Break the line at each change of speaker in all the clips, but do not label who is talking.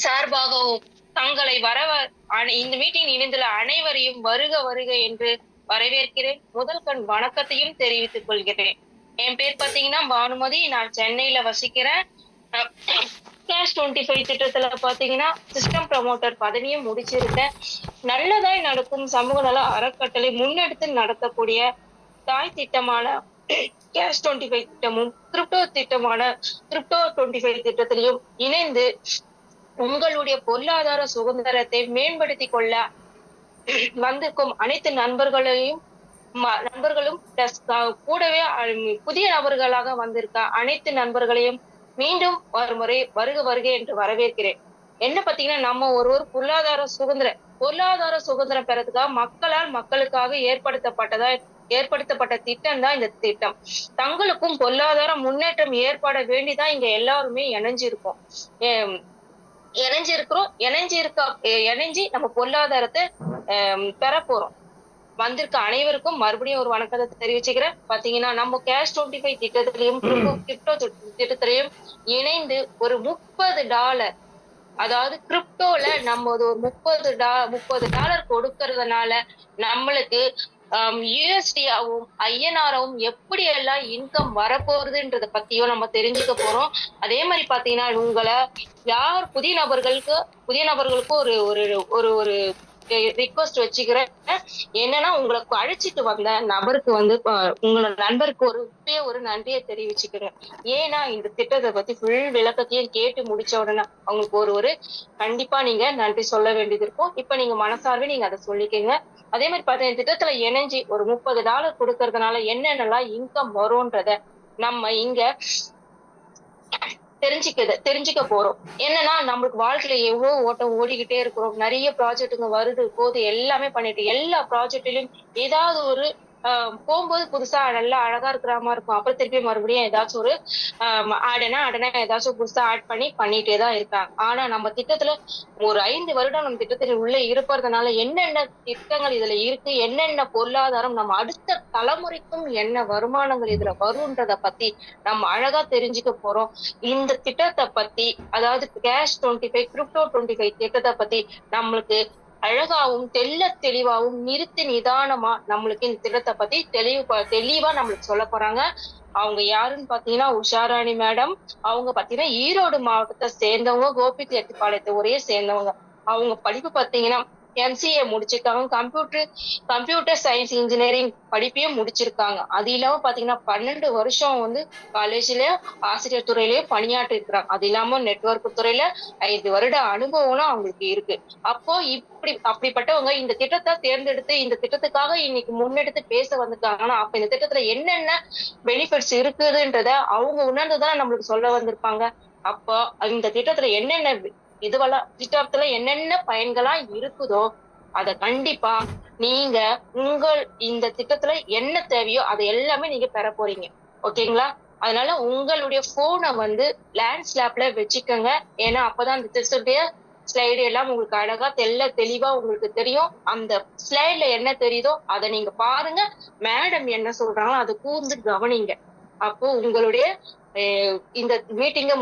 சார்பாகவும் தங்களை இந்த மீட்டிங் இணைந்துள்ள அனைவரையும் வருக வருக என்று வரவேற்கிறேன். முதல் கண் வணக்கத்தையும் தெரிவித்துக் கொள்கிறேன். என் பேர் பாத்தீங்கன்னா பானுமதி. நான் சென்னையில வசிக்கிறேன். கேஷ் 25 திட்டத்துல பாத்தீங்கன்னா சிஸ்டம் ப்ரமோட்டர் பதவியும் முடிச்சிருக்கேன். நல்லதாய் நடக்கும் சமூக நல அறக்கட்டளை முன்னெடுத்து நடத்தக்கூடிய தாய் திட்டமான கேஷ் 25 திட்டமும் கிரிப்டோ திட்டமான கிரிப்டோ 25 திட்டத்திலையும் இணைந்து உங்களுடைய பொருளாதார சுதந்திரத்தை மேம்படுத்திக் கொள்ள வந்திருக்கும் அனைத்து நண்பர்களும் கூடவே புதிய நபர்களாக வந்திருக்க அனைத்து நண்பர்களையும் மீண்டும் ஒரு முறை வருக வருக என்று வரவேற்கிறேன். என்ன பாத்தீங்கன்னா நம்ம ஒரு பொருளாதார சுதந்திரம் பெறதுக்காக மக்களுக்காக ஏற்படுத்தப்பட்ட திட்டம் தான் இந்த திட்டம். தங்களுக்கும் பொருளாதார முன்னேற்றம் ஏற்பட வேண்டிதான் இங்க எல்லாருமே இணைஞ்சு நம்ம பொருளாதாரத்தை பெற போறோம். வந்திருக்க அனைவருக்கும் மறுபடியும் ஒரு வணக்கத்தை தெரிவிச்சுக்கிறேன். பாத்தீங்கன்னா நம்ம கேஷ் 25 திட்டத்திலையும் கிரிப்டோ திட்டத்திலையும் இணைந்து ஒரு $30, அதாவது கிரிப்டோல நம்ம ஒரு $30 கொடுக்கறதுனால நம்மளுக்கு யூஎஸ்டியாவும் ஐஎன்ஆரும் எப்படி எல்லாம் இன்கம் வரப்போறதுன்றத பத்தியும் நம்ம தெரிஞ்சுக்க போறோம். அதே மாதிரி பாத்தீங்கன்னா உங்களை புதிய நபர்களுக்கு ஒரு ஒரு ஒரு ரிக்வஸ்ட் வச்சுக்கிறேன். என்னன்னா உங்களுக்கு அழைச்சிட்டு வந்த நபருக்கு உங்களோட நண்பருக்கு ஒரு நன்றியை தெரிவிச்சுக்கிறேன். ஏன்னா இந்த திட்டத்தை பத்தி ஃபுல் விளக்கத்தையும் கேட்டு முடிச்ச உடனே அவங்களுக்கு ஒரு கண்டிப்பா நீங்க நன்றி சொல்ல வேண்டியது இருக்கும். இப்ப நீங்க மனசார்வே நீங்க அதை சொல்லிக்கங்க. அதே மாதிரி பாத்தீங்கன்னா திட்டத்துல இணைஞ்சு ஒரு $30 கொடுக்கறதுனால என்னென்னலாம் இன்கம் வரும்ன்றத நம்ம இங்க தெரிஞ்சுக்க போறோம். என்னன்னா நம்மளுக்கு வாழ்க்கையில எவ்வளவு ஓட்டம் ஓடிக்கிட்டே இருக்கிறோம். நிறைய ப்ராஜெக்ட்டுங்க வருது போது எல்லாமே பண்ணிட்டு எல்லா ப்ராஜெக்ட்லயும் ஏதாவது ஒரு போகும்போது புதுசா நல்லா அழகா இருக்கிற மாதிரி இருக்கும். அப்புறம் திருப்பி மறுபடியும் ஏதாச்சும் ஒரு ஆடனா ஏதாச்சும் புதுசா ஆட் பண்ணிட்டேதான் இருக்காங்க. ஆனா நம்ம திட்டத்துல ஒரு 5 வருடம் நம்ம திட்டத்துல உள்ள இருப்பதுனால என்னென்ன திட்டங்கள் இதுல இருக்கு, என்னென்ன பொருளாதாரம் நம்ம அடுத்த தலைமுறைக்கும் என்ன வருமானங்கள் இதுல வரும்ன்றத பத்தி நம்ம அழகா தெரிஞ்சுக்க போறோம். இந்த திட்டத்தை பத்தி, அதாவது கேஷ் 25 கிரிப்டோ 25 திட்டத்தை பத்தி நம்மளுக்கு அழகாவும் தெளிவாவும் நிதானமா நம்மளுக்கு இந்த திட்டத்தை பத்தி தெளிவா நம்மளுக்கு சொல்ல போறாங்க. அவங்க யாருன்னு பாத்தீங்கன்னா உஷாராணி மேடம். அவங்க பாத்தீங்கன்னா ஈரோடு மாவட்டத்தை சேர்ந்தவங்க, கோபிச்செட்டிப்பாளையத்தை ஊரையே சேர்ந்தவங்க. அவங்க படிப்பு பாத்தீங்கன்னா MCA முடிச்சிருக்காங்க. கம்ப்யூட்டர் சயின்ஸ் இன்ஜினியரிங் படிப்பையும் முடிச்சிருக்காங்க. அது இல்லாம பாத்தீங்கன்னா 12 வருஷம் காலேஜ்ல ஆசிரியர் துறையிலேயே பணியாற்றி இருக்கிறாங்க. அது இல்லாம நெட்வொர்க் துறையில 5 வருட அனுபவம்லாம் அவங்களுக்கு இருக்கு. அப்போ அப்படிப்பட்டவங்க இந்த திட்டத்தை தேர்ந்தெடுத்து இந்த திட்டத்துக்காக இன்னைக்கு முன்னெடுத்து பேச வந்திருக்காங்கன்னா அப்ப இந்த திட்டத்துல என்னென்ன பெனிஃபிட்ஸ் இருக்குதுன்றத அவங்க உணர்ந்துதான் நம்மளுக்கு சொல்ல வந்திருப்பாங்க. அப்போ இந்த திட்டத்துல என்னென்ன பயன்களா இருக்குதோ அத கண்டிப்பா நீங்க இந்த திட்டத்துல என்ன தேவையோ அதை எல்லாமே நீங்க பெற போறீங்க. ஓகேங்களா? அதனால உங்களுடைய போனை லேண்ட் ஸ்லாப்ல வச்சுக்கோங்க. ஏன்னா அப்பதான் அந்த திட்டத்துடைய ஸ்லைடு எல்லாம் உங்களுக்கு அழகா தெளிவா உங்களுக்கு தெரியும். அந்த ஸ்லைட்ல என்ன தெரியுதோ அதை நீங்க பாருங்க. மேடம் என்ன சொல்றாங்களோ அதை கூர்ந்து கவனிங்க. அப்போ உங்களுடைய இந்த மீட்டிங்க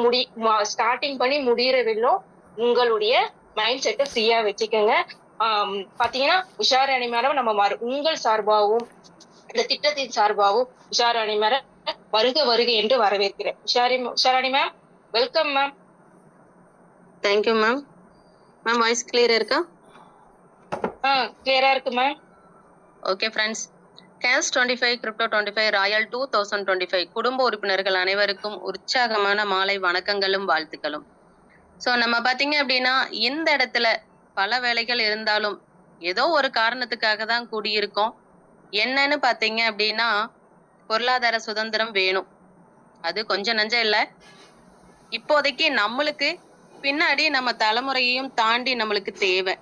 ஸ்டார்டிங் பண்ணி முடியறவில்லும் உங்களுடைய மைண்ட் செட்டை ஃப்ரீயா வச்சுக்கோங்க. பாத்தீங்கன்னா உஷாராணி மேடம் நம்ம உங்கள் சார்பாகவும் இந்த திட்டத்தின் சார்பாகவும் உஷாராணி மேடம் வருக என்று வரவேற்கிறேன். Usharani ma'am, welcome ma'am.
Thank you ma'am. Ma'am voice கிளியரா இருக்கா?
கிளியரா இருக்கு ma'am.
Okay friends, cash 25 crypto 25 Royal 2025 குடும்ப உறுப்பினர்கள் அனைவருக்கும் உற்சாகமான மாலை வணக்கங்களும் வாழ்த்துக்களும். ஸோ நம்ம பார்த்தீங்க அப்படின்னா இந்த இடத்துல பல வேலைகள் இருந்தாலும் ஏதோ ஒரு காரணத்துக்காக தான் கூடியிருக்கோம். என்னன்னு பார்த்தீங்க அப்படின்னா பொருளாதார சுதந்திரம் வேணும். அது கொஞ்சம் நஞ்சம் இல்லை. இப்போதைக்கு நம்மளுக்கு பின்னாடி நம்ம தலைமுறையையும் தாண்டி நம்மளுக்கு தேவை.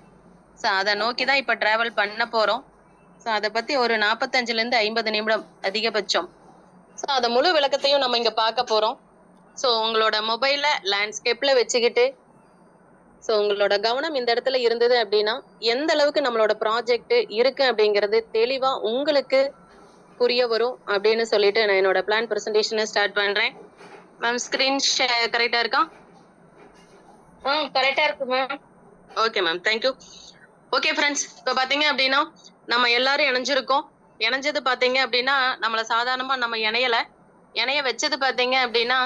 ஸோ அதை நோக்கி தான் இப்போ டிராவல் பண்ண போகிறோம். ஸோ அதை பற்றி ஒரு 45லேருந்து 50 நிமிடம் அதிகபட்சம். ஸோ அதை முழு விளக்கத்தையும் நம்ம இங்கே பார்க்க போகிறோம். ஸோ உங்களோட மொபைலை லேண்ட்ஸ்கேப்பில் வச்சுக்கிட்டு ஸோ உங்களோட கவனம் இந்த இடத்துல இருந்தது அப்படின்னா எந்த அளவுக்கு நம்மளோட ப்ராஜெக்ட் இருக்கு அப்படிங்கிறது தெளிவாக உங்களுக்கு புரிய வரும் அப்படின்னு சொல்லிட்டு நான் என்னோட பிளான் ப்ரெசன்டேஷனை ஸ்டார்ட் பண்ணுறேன். மேம் ஸ்க்ரீன் கரெக்டாக இருக்கா?
கரெக்டா இருக்கு ma'am.
Okay ma'am, thank you. Okay friends, இப்போ பாத்தீங்க அப்படின்னா நம்ம எல்லாரும் இணைஞ்சிருக்கோம். இணைஞ்சது பாத்தீங்க அப்படின்னா நம்மள சாதாரணமா நம்ம இணைய வச்சது பாத்தீங்க அப்படின்னா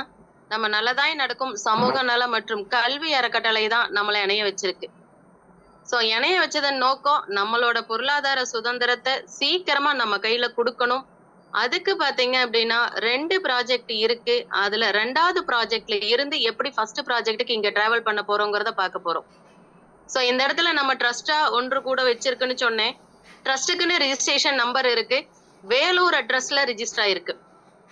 நம்ம நல்லதாய் நடக்கும் சமூக நல மற்றும் கல்வி அறக்கட்டளை தான் நம்மளை இணைய வச்சிருக்கு. சோ இணைய வச்சதன் நோக்கம் நம்மளோட பொருளாதார சுதந்திரத்தை சீக்கிரமா நம்ம கையில கொடுக்கணும். அதுக்கு பாத்தீங்க அப்படின்னா 2 ப்ராஜெக்ட் இருக்கு. அதுல 2வது ப்ராஜெக்ட்ல இருந்து எப்படி ஃபர்ஸ்ட் ப்ராஜெக்ட்டுக்கு இங்க டிராவல் பண்ண போறோங்கிறத பார்க்க போறோம். சோ இந்த இடத்துல நம்ம ட்ரஸ்டா ஒன்று கூட வச்சிருக்குன்னு சொன்னேன். ட்ரஸ்ட்டுக்குன்னு ரிஜிஸ்ட்ரேஷன் நம்பர் இருக்கு. வேலூர் அட்ரஸ்ல ரிஜிஸ்டர் ஆயிருக்கு.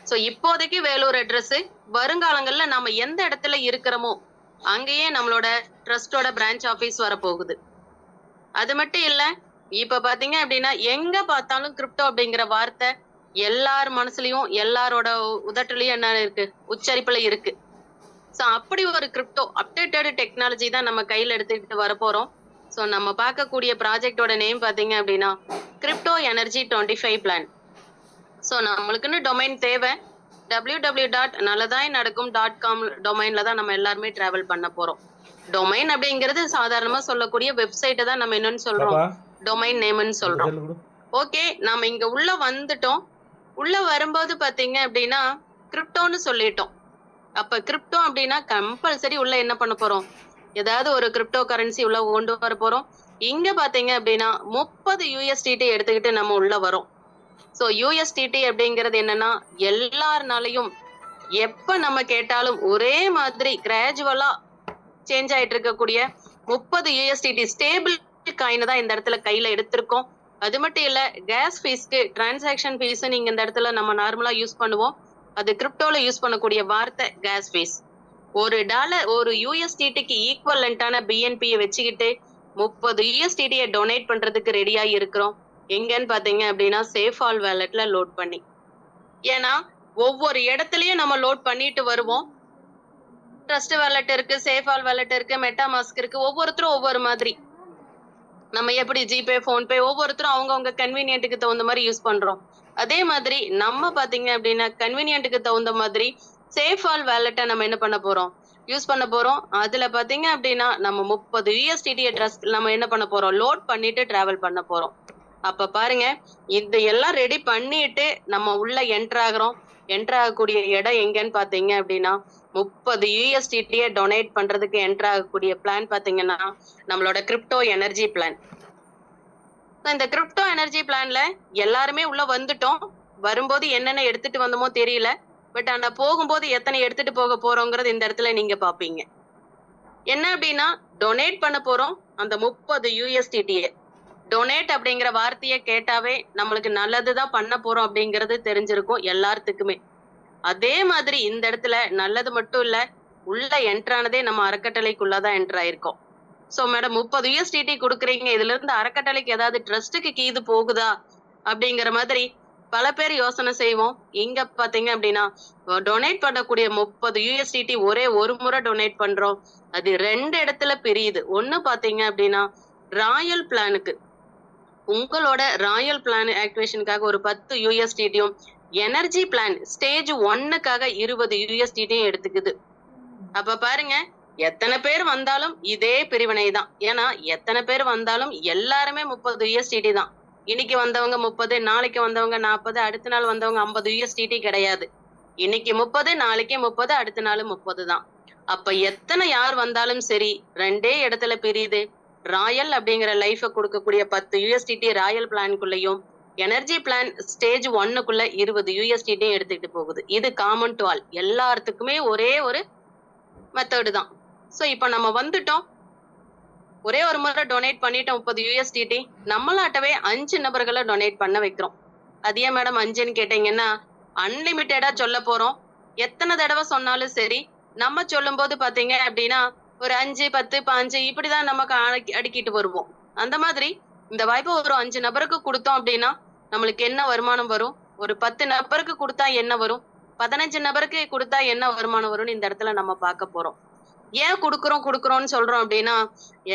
சோ இப்போதைக்கு வேலூர் அட்ரஸ், வருங்காலங்கள்ல நம்ம எந்த இடத்துல இருக்கிறோமோ அங்கேயே நம்மளோட ட்ரஸ்டோட பிரான்ச் ஆபீஸ் வரப்போகுது. அது மட்டும் இல்ல, இப்ப பாத்தீங்க அப்படின்னா எங்க பார்த்தாலும் கிரிப்டோ அப்படிங்கிற வார்த்தை எல்லார் மனசுலயும் எல்லாரோட உதட்டுலயும் என்ன இருக்கு, உச்சரிப்புல இருக்கு. சோ அப்படி ஒரு கிரிப்டோ அப்டேட்டட் டெக்னாலஜி தான் நம்ம கையில எடுத்துக்கிட்டு வரப்போறோம். சோ நம்ம பார்க்கக்கூடிய ப்ராஜெக்டோட நேம் பாத்தீங்க அப்படின்னா கிரிப்டோ எனர்ஜி 25 பிளான். சோ நம்மளுக்குன்னு டொமைன் தேவை. www.நல்லதாய்நடக்கும்.com டொமைன்ல தான் நம்ம எல்லாருமே டிராவல் பண்ண போறோம். டொமைன் அப்படிங்கிறது சாதாரணமா சொல்லக்கூடிய வெப்சைட்டை தான் நம்ம என்னன்னு சொல்றோம், டொமைன் நேம்னு சொல்றோம். ஓகே, நாம இங்க உள்ள வந்துட்டோம். உள்ள வரும்போது பாத்தீங்க அப்படின்னா கிரிப்டோன்னு சொல்லிட்டோம். அப்ப கிரிப்டோ அப்படின்னா கம்பல்சரி உள்ள என்ன பண்ண போறோம், ஏதாவது ஒரு கிரிப்டோ கரன்சி உள்ள கொண்டு வர போறோம். இங்க பாத்தீங்க அப்படின்னா 30 USDT எடுத்துக்கிட்டு நம்ம உள்ள வரோம். சோ USDT அப்படிங்கிறது என்னன்னா எல்லாருனாலையும் எப்ப நம்ம கேட்டாலும் ஒரே மாதிரி கிராஜுவலா சேஞ்ச் ஆயிட்டு இருக்கக்கூடிய 30 USDT ஸ்டேபிள் காயினை தான் இந்த இடத்துல கையில எடுத்திருக்கோம். அது மட்டும் இல்ல, கேஸ் ஃபீஸ்க்கு டிரான்சாக்ஷன் ஃபீஸ் நீங்க இந்த இடத்துல நம்ம நார்மலா யூஸ் பண்ணுவோம். அது கிரிப்டோல யூஸ் பண்ணக்கூடிய வார்த்தை கேஸ் ஃபீஸ். $1 ஒரு USDTக்கு ஈக்குவலண்டான BNP வச்சுக்கிட்டு 30 USDT டொனேட் பண்றதுக்கு ரெடியா இருக்கிறோம். எங்கன்னு பாத்தீங்க அப்படின்னா சேஃபால் வேலெட்ல லோட் பண்ணி. ஏன்னா ஒவ்வொரு இடத்துலயும் நம்ம லோட் பண்ணிட்டு வருவோம். ட்ரஸ்ட் வாலெட் இருக்கு, சேஃபால் வாலெட் இருக்கு, மெட்டாமாஸ்க் இருக்கு. ஒவ்வொருத்தரும் ஒவ்வொரு மாதிரி. நம்ம எப்படி ஜிபே, போன்பே ஒவ்வொருத்தரும் அவங்கவுங்க கன்வீனியன்ட்டுக்கு தகுந்த மாதிரி யூஸ் பண்றோம். அதே மாதிரி நம்ம பாத்தீங்க அப்படின்னா கன்வீனியன்ட்டுக்கு தகுந்த மாதிரி சேஃபால் வேலெட்டை நம்ம என்ன பண்ண போறோம், யூஸ் பண்ண போறோம். அதுல பாத்தீங்க அப்படின்னா நம்ம 30 USDT ட்ரஸ்ட் நம்ம என்ன பண்ண போறோம், லோட் பண்ணிட்டு டிராவல் பண்ண போறோம். அப்ப பாருங்க, இது எல்லாம் ரெடி பண்ணிட்டு நம்ம உள்ள என்டர் ஆகுறோம். என்டர் ஆகக்கூடிய இடம் எங்கன்னு பாத்தீங்க அப்படின்னா 30 USDT டொனேட் பண்றதுக்கு என்டர் ஆகக்கூடிய பிளான் பாத்தீங்கன்னா நம்மளோட கிரிப்டோ எனர்ஜி பிளான். இந்த கிரிப்டோ எனர்ஜி பிளான்ல எல்லாருமே உள்ள வந்துட்டோம். வரும்போது என்னென்ன எடுத்துட்டு வந்தோமோ தெரியல. பட் ஆனா போகும்போது எத்தனை எடுத்துட்டு போக போறோங்கிறது இந்த இடத்துல நீங்க பாப்பீங்க. என்ன அப்படின்னா டொனேட் பண்ண போறோம் அந்த 30 USDT. டொனேட் அப்படிங்கிற வார்த்தையை கேட்டாவே நம்மளுக்கு நல்லதுதான் பண்ண போறோம் அப்படிங்கிறது தெரிஞ்சிருக்கும் எல்லாத்துக்குமே. அதே மாதிரி இந்த இடத்துல நல்லது மட்டும் இல்ல, உள்ள என்டர் ஆனதே நம்ம அறக்கட்டளைக்குள்ளதான் என்டர் ஆயிருக்கோம். சோ மேடம் 30 USDT கொடுக்குறீங்க, இதுல இருந்து அறக்கட்டளைக்கு ஏதாவது ட்ரஸ்ட்டுக்கு கீது போகுதா அப்படிங்கிற மாதிரி பல பேர் யோசனை செய்வோம். இங்க பாத்தீங்க அப்படின்னா டொனேட் பண்ணக்கூடிய 30 USDT ஒரே ஒரு முறை டொனேட் பண்றோம். அது 2 இடத்துல பிரியுது. ஒண்ணு பாத்தீங்க அப்படின்னா ராயல் பிளானுக்கு, உங்களோட ராயல் பிளான் ஆக்டிவேஷனுக்காக ஒரு 10 USDTயும், எனர்ஜி பிளான் ஸ்டேஜ் 1க்காக 20 USDTயும் எடுத்துக்குது. அப்ப பாருங்க, எத்தனை பேர் வந்தாலும் இதே பிரிவினை தான். ஏன்னா எத்தனை பேர் வந்தாலும் எல்லாருமே 30 USDT தான். இன்னைக்கு வந்தவங்க 30, நாளைக்கு வந்தவங்க 40, அடுத்த நாள் வந்தவங்க 50 USDT கிடையாது. இன்னைக்கு 30, நாளைக்கு 30, அடுத்த நாள் 30 தான். அப்ப எத்தனை யார் வந்தாலும் சரி 2 இடத்துல பிரியுது. ராயல் அப்படிங்கிற லைஃப கொடுக்கக்கூடிய 10 USDT ராயல் பிளான்குள்ளயும், எனர்ஜி பிளான் ஸ்டேஜ் 1க்குள்ள 20 USDT எடுத்துக்கிட்டு போகுது. இது காமன் டு ஆல், எல்லாத்துக்குமே ஒரே ஒரு மெத்தடு தான். சோ இப்ப நம்ம வந்துட்டோம். ஒரே ஒரு முறை டொனேட் பண்ணிட்டோம் 30 USDT. நம்மளாட்டவே 5 நபர்களை டொனேட் பண்ண வைக்கிறோம். அது ஏன் மேடம் 5ன்னு கேட்டீங்கன்னா அன்லிமிட்டடா சொல்ல போறோம். எத்தனை தடவை சொன்னாலும் சரி, நம்ம சொல்லும் போது பாத்தீங்க அப்படின்னா ஒரு 5, 10, 15 இப்படிதான் நமக்கு அடுக்கிட்டு வருவோம். அந்த மாதிரி இந்த வாய்ப்பு ஒரு 5 நபருக்கு கொடுத்தோம் அப்படின்னா நம்மளுக்கு என்ன வருமானம் வரும், ஒரு 10 நபருக்கு கொடுத்தா என்ன வரும், 15 நபருக்கு கொடுத்தா என்ன வருமானம் வரும்னு இந்த இடத்துல நம்ம பார்க்க போறோம். ஏன் கொடுக்குறோம்னு சொல்றோம் அப்படின்னா,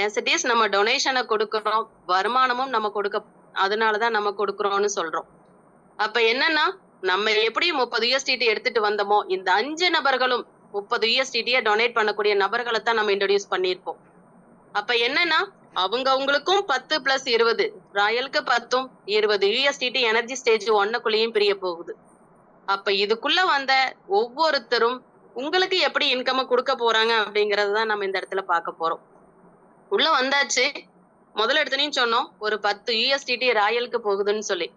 ஏசிட்டிஸ் நம்ம டொனேஷனை கொடுக்குறோம், வருமானமும் நம்ம அதனாலதான் நம்ம கொடுக்குறோம்னு சொல்றோம். அப்ப என்னன்னா நம்ம எப்படி 30 USDT எடுத்துட்டு வந்தோமோ இந்த 5 நபர்களும் 30 யூஎஸ்டிடியை டொனேட் பண்ணக்கூடிய நபர்களை தான் நம்ம இன்ட்ரடியூஸ் பண்ணியிருப்போம். அப்ப என்னன்னா அவங்களுக்கும் 10 + 20 ராயலுக்கு 10ம் 20 யூஎஸ்டிடி எனர்ஜி ஸ்டேஜ் 1க்குள்ளேயும் பிரிய போகுது. அப்ப இதுக்குள்ள வந்த ஒவ்வொருத்தரும் உங்களுக்கு எப்படி இன்கம் கொடுக்க போறாங்க அப்படிங்கறதுதான் நம்ம இந்த இடத்துல பார்க்க போறோம். உள்ள வந்தாச்சு. முதல்ல எடுத்தனையும் சொன்னோம் ஒரு 10 யூஎஸ்டிடி ராயலுக்கு போகுதுன்னு சொல்லி.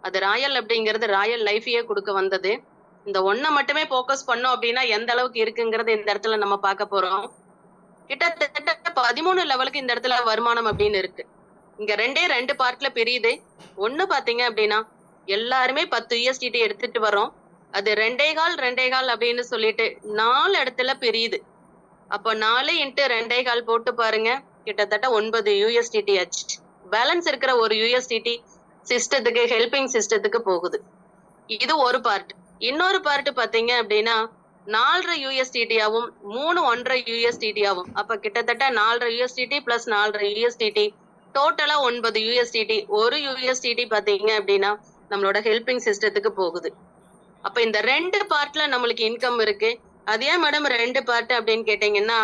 அது ராயல் அப்படிங்கிறது ராயல் லைஃபையே கொடுக்க வந்தது. இந்த ஒன்ன மட்டுமே போக்கஸ் பண்ணோம் அப்படின்னா எந்த அளவுக்கு இருக்குங்கிறது இந்த இடத்துல நம்ம பார்க்க போறோம். கிட்டத்தட்ட 13 லெவலுக்கு இந்த இடத்துல வருமானம் அப்படின்னு இருக்கு. இங்க 2 பார்ட்ல பிரியுது. ஒண்ணு பாத்தீங்க அப்படின்னா எல்லாருமே 10 யூஎஸ்டிடி எடுத்துட்டு வரோம். அது 2.25 அப்படின்னு சொல்லிட்டு 4 இடத்துல பிரியுது. அப்ப 4 × 2.25 போட்டு பாருங்க. கிட்டத்தட்ட 9 யூஎஸ்டிடி ஆச்சு. பேலன்ஸ் இருக்கிற ஒரு யூஎஸ்டிடி சிஸ்டத்துக்கு ஹெல்பிங் சிஸ்டத்துக்கு போகுது. இது ஒரு பார்ட். இன்னொரு பார்ட் பாத்தீங்க அப்படின்னா 4.5 யூஎஸ்டிடியாவும் 3 1.5 யூஎஸ்டிடியாவும் அப்ப கிட்டத்தட்ட 4.5 யூஎஸ்டிடி + 4.5 யூஎஸ்டிடி டோட்டலா 9 யூஎஸ்டிடி. ஒரு யூஎஸ்டிடி பாத்தீங்க அப்படின்னா நம்மளோட ஹெல்பிங் சிஸ்டத்துக்கு போகுது. அப்ப இந்த 2 பார்ட்ல நம்மளுக்கு இன்கம் இருக்கு. அது ஏன் மேடம் 2 பார்ட் அப்படின்னு கேட்டீங்கன்னா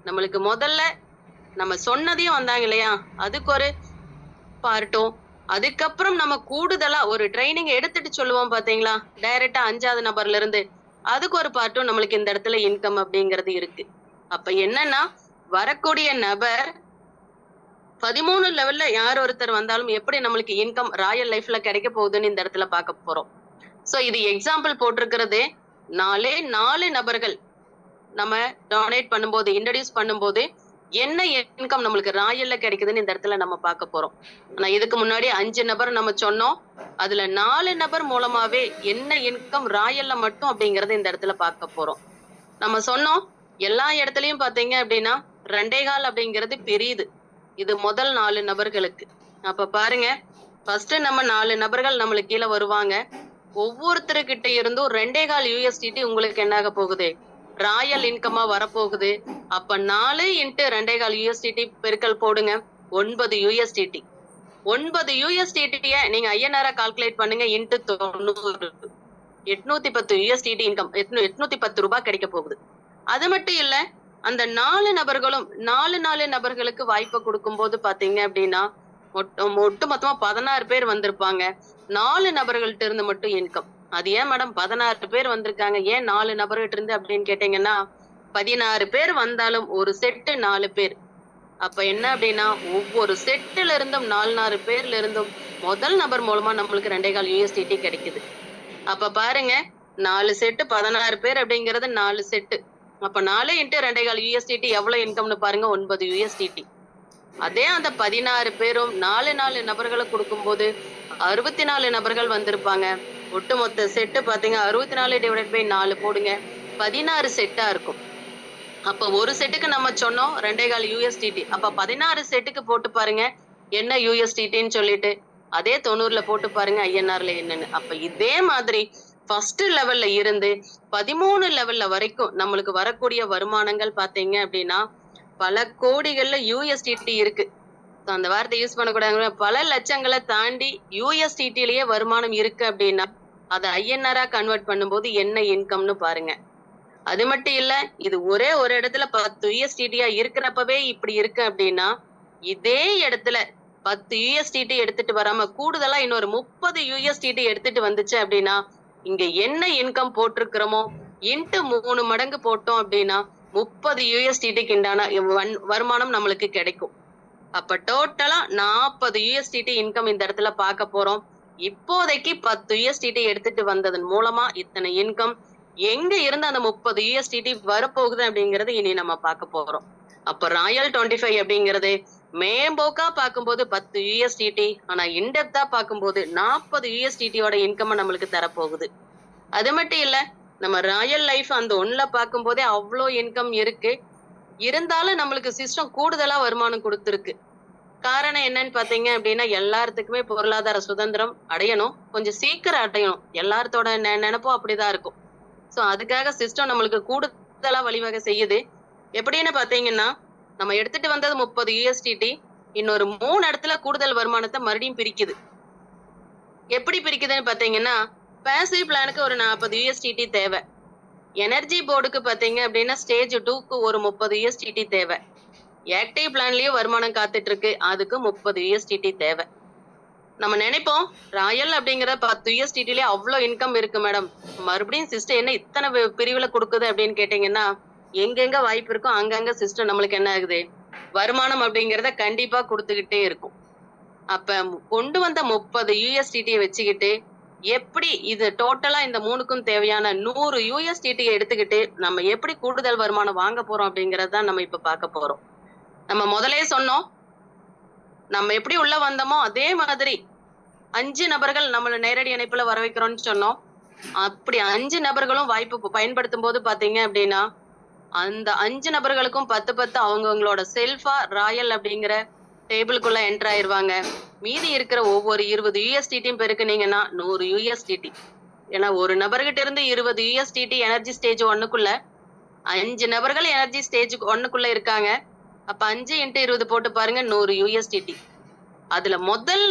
நம்மளுக்கு முதல்ல நம்ம சொன்னதையும் வந்தாங்க இல்லையா, அதுக்கு ஒரு பார்ட்டும், அதுக்கப்புறம் நம்ம கூடுதலா ஒரு ட்ரைனிங் எடுத்துட்டு சொல்லுவோம் பாத்தீங்களா, டைரக்டா 5வது நபர்ல இருந்து, அதுக்கு ஒரு பார்ட்டும் நம்மளுக்கு இந்த இடத்துல இன்கம் அப்படிங்கிறது இருக்கு. அப்ப என்னன்னா வரக்கூடிய நபர் 13 லெவல்ல யார் ஒருத்தர் வந்தாலும் எப்படி நம்மளுக்கு இன்கம் ராயல் லைஃப்ல கிடைக்க போகுதுன்னு இந்த இடத்துல பார்க்க போறோம். சோ இது எக்ஸாம்பிள் போட்டிருக்கிறது 4 நபர்கள் நம்ம டொனேட் பண்ணும்போது இன்ட்ரடியூஸ் பண்ணும்போது என்ன இன்கம் நம்மளுக்கு ராயல்ல கிடைக்குதுன்னு இந்த இடத்துல நம்ம பார்க்க போறோம். ஆனா இதுக்கு முன்னாடி 5 நபர் நம்ம சொன்னோம். அதுல 4 நபர் மூலமாவே என்ன இன்கம் ராயல்ல மட்டும் அப்படிங்கறது இந்த இடத்துல பார்க்க போறோம். நம்ம சொன்னோம் எல்லா இடத்துலயும் பாத்தீங்க அப்படின்னா 2.25 அப்படிங்கிறது பெரியது. இது முதல் 4 நபர்களுக்கு. அப்ப பாருங்க ஃபர்ஸ்ட் நம்ம 4 நபர்கள் நம்மளுக்கு கீழே வருவாங்க. ஒவ்வொருத்தருக்கிட்ட இருந்தும் 2.25 யூஎஸ்டிடி உங்களுக்கு என்ன ஆக போகுது, ராயல் இன்கமா வரப்போகுது. அப்ப 4 × 2.25 யூஎஸ்டிடி பெருக்கல் போடுங்க 9 யூஎஸ்டிடி. 9 யூஎஸ்டிடிய நீங்க ஐஎன்ஆர் கால்குலேட் பண்ணுங்க × 90 810 யூஎஸ்டிடி இன்கம் 810 ரூபாய் கிடைக்க போகுது. அது மட்டும் இல்ல அந்த 4 நபர்களும் 4 நபர்களுக்கு வாய்ப்பை கொடுக்கும் போது பாத்தீங்க அப்படின்னா ஒட்டு மொத்தமா 16 பேர் வந்திருப்பாங்க. 4 நபர்கள்ட்ட இருந்து மட்டும் இன்கம். அது ஏன் மேடம் 16 பேர் வந்திருக்காங்க, ஏன் 4 நபர்கிட்ட இருந்து அப்படின்னு கேட்டீங்கன்னா 16 பேர் வந்தாலும் ஒரு செட்டு 4 பேர். அப்ப என்ன அப்படின்னா ஒவ்வொரு செட்டுல இருந்தும் 4 பேர்ல இருந்தும் முதல் நபர் மூலமா நம்மளுக்கு 2.25 யூஎஸ்டிடி கிடைக்குது. அப்ப பாருங்க 4 செட்டு 16 பேர் அப்படிங்கிறது 4 செட்டு. அப்ப 4 × 2.25 யூஎஸ்டிடி எவ்வளவு இன்கம்னு பாருங்க 9 யூஎஸ்டிடி. அதே அந்த 16 பேரும் 4 நபர்களை கொடுக்கும் போது 64 நபர்கள் வந்திருப்பாங்க. ஒட்டுமொத்த செட்டு பாத்தீங்க 64 ÷ 4 போடுங்க 16 செட்டா இருக்கும். அப்ப ஒரு செட்டுக்கு நம்ம சொன்னோம் 2.25 யூஎஸ்டிடி. அப்ப 16 செட்டுக்கு போட்டு பாருங்க என்ன யூஎஸ்டிடின்னு சொல்லிட்டு அதே 90ல போட்டு பாருங்க ஐஎன்ஆர்ல என்னன்னு. அப்ப இதே மாதிரி ஃபர்ஸ்ட் லெவல்ல இருந்து 13 லெவல்ல வரைக்கும் நம்மளுக்கு வரக்கூடிய வருமானங்கள் பாத்தீங்க அப்படின்னா பல கோடிகள்ல யூஎஸ்டிடி இருக்கு. அந்த வார்த்தை யூஸ் பண்ணக்கூடாது. பல லட்சங்களை தாண்டி யூஎஸ்டிடிலேயே வருமானம் இருக்கு அப்படின்னா அதை ஐஎன்ஆரா கன்வெர்ட் பண்ணும்போது என்ன இன்கம்னு பாருங்க. அது மட்டும் இல்ல இது ஒரே ஒரு இடத்துல 10 யூஎஸ்டிடியா இருக்கிறப்பவே இப்படி இருக்கு அப்படின்னா இதே இடத்துல 10 யூஎஸ்டிடி எடுத்துட்டு வராம கூடுதலா இன்னொரு 30 யூஎஸ்டிடி எடுத்துட்டு வந்துச்சு அப்படின்னா இங்க என்ன இன்கம் போட்டிருக்கிறோமோ × 3 மடங்கு போட்டோம் அப்படின்னா 30 யூஎஸ்டிடிக்கு உண்டான வருமானம் நம்மளுக்கு கிடைக்கும். அப்ப டோட்டலா 40 யூஎஸ்டிடி இன்கம் இந்த இடத்துல பார்க்க போறோம். இப்போதைக்கு 10 யூஎஸ்டிடி எடுத்துட்டு வந்ததன் மூலமா இத்தனை இன்கம் எங்க இருந்து அந்த 30 யூஎஸ்டிடி வரப்போகுது அப்படிங்கறது இனி நம்ம பார்க்க போறோம். அப்ப ராயல் 25 அப்படிங்கிறது மேம்போக்கா பார்க்கும்போது 10 யூஎஸ்டிடி, ஆனா இன்டெப்தா பார்க்கும்போது 40 யூஎஸ்டிடியோட இன்கம் நம்மளுக்கு தரப்போகுது. அது மட்டும் இல்ல நம்ம ராயல் லைஃப் அந்த ஒண்ணுல பார்க்கும் போதே அவ்வளோ இன்கம் இருக்கு. இருந்தாலும் நம்மளுக்கு சிஸ்டம் கூடுதலா வருமானம் கொடுத்துருக்கு. காரணம் என்னன்னு பாத்தீங்க அப்படின்னா எல்லாத்துக்குமே பொருளாதார சுதந்திரம் அடையணும், கொஞ்சம் சீக்கிரம் அடையணும். எல்லாத்தோட நினைப்பும் அப்படிதான் இருக்கும். சோ அதுக்காக சிஸ்டம் நம்மளுக்கு கூடுதலா வழிவகை செய்யுது. எப்படின்னு பாத்தீங்கன்னா நம்ம எடுத்துட்டு வந்தது 30 யூஎஸ்டிடி இன்னொரு 3 இடத்துல கூடுதல் வருமானத்தை மறுபடியும் பிரிக்குது. எப்படி பிரிக்குதுன்னு பாத்தீங்கன்னா பேசிவ் பிளானுக்கு ஒரு 40 யூஎஸ்டிடி தேவை. எனர்ஜி போர்டுக்கு பாத்தீங்க அப்படின்னா ஸ்டேஜ் 2க்கு ஒரு 30 யூஎஸ்டிடி தேவை. ஆக்டிவ் பிளான்லயே வருமானம் காத்துட்டு இருக்கு, அதுக்கு 30 யூஎஸ்டிடி தேவை. நம்ம நினைப்போம் ராயல் அப்படிங்கிற 10 யூஎஸ்டிடிலே அவ்வளோ இன்கம் இருக்கு மேடம், மறுபடியும் சிஸ்டம் என்ன இத்தனை பிரிவுல கொடுக்குது அப்படின்னு கேட்டீங்கன்னா, எங்கெங்க வாய்ப்பு இருக்கோ அங்கங்க சிஸ்டம் நம்மளுக்கு என்ன ஆகுது, வருமானம் அப்படிங்கிறத கண்டிப்பா கொடுத்துக்கிட்டே இருக்கும். அப்ப கொண்டு வந்த 30 யூஎஸ்டிடியை வச்சுக்கிட்டு எப்படி இது டோட்டலா இந்த மூணுக்கும் தேவையான 100 யூஎஸ்டிடி எடுத்துக்கிட்டு நம்ம எப்படி கூடுதல் வருமானம் வாங்க போறோம் அப்படிங்கறத நம்ம இப்ப பார்க்க போறோம். நம்ம முதலே சொன்னோம், நம்ம எப்படி உள்ள வந்தோமோ அதே மாதிரி 5 நபர்கள் நம்மள நேரடி இணைப்புல வர வைக்கிறோம்னு சொன்னோம். அப்படி 5 நபர்களும் வாய்ப்பு பயன்படுத்தும் போது பாத்தீங்க அப்படின்னா, அந்த 5 நபர்களுக்கும் 10 அவங்கவங்களோட செல்ஃபா ராயல் அப்படிங்கிற டேபிளுக்குள்ள என்டர் ஆயிருவாங்க. மீதி இருக்கிற ஒவ்வொரு 20 யூஎஸ்டிடியும் பெருக்குனீங்கன்னா 100 யூஎஸ்டிடி. ஏன்னா ஒரு நபர்கிட்ட இருந்து 20 யூஎஸ்டிடி எனர்ஜி ஸ்டேஜ் 1க்குள்ள 5 நபர்கள் எனர்ஜி ஸ்டேஜ் 1க்குள்ள இருக்காங்க. அப்ப 5 × 20 போட்டு பாருங்க, 100 யூஎஸ்டிடி. அதுல முதல்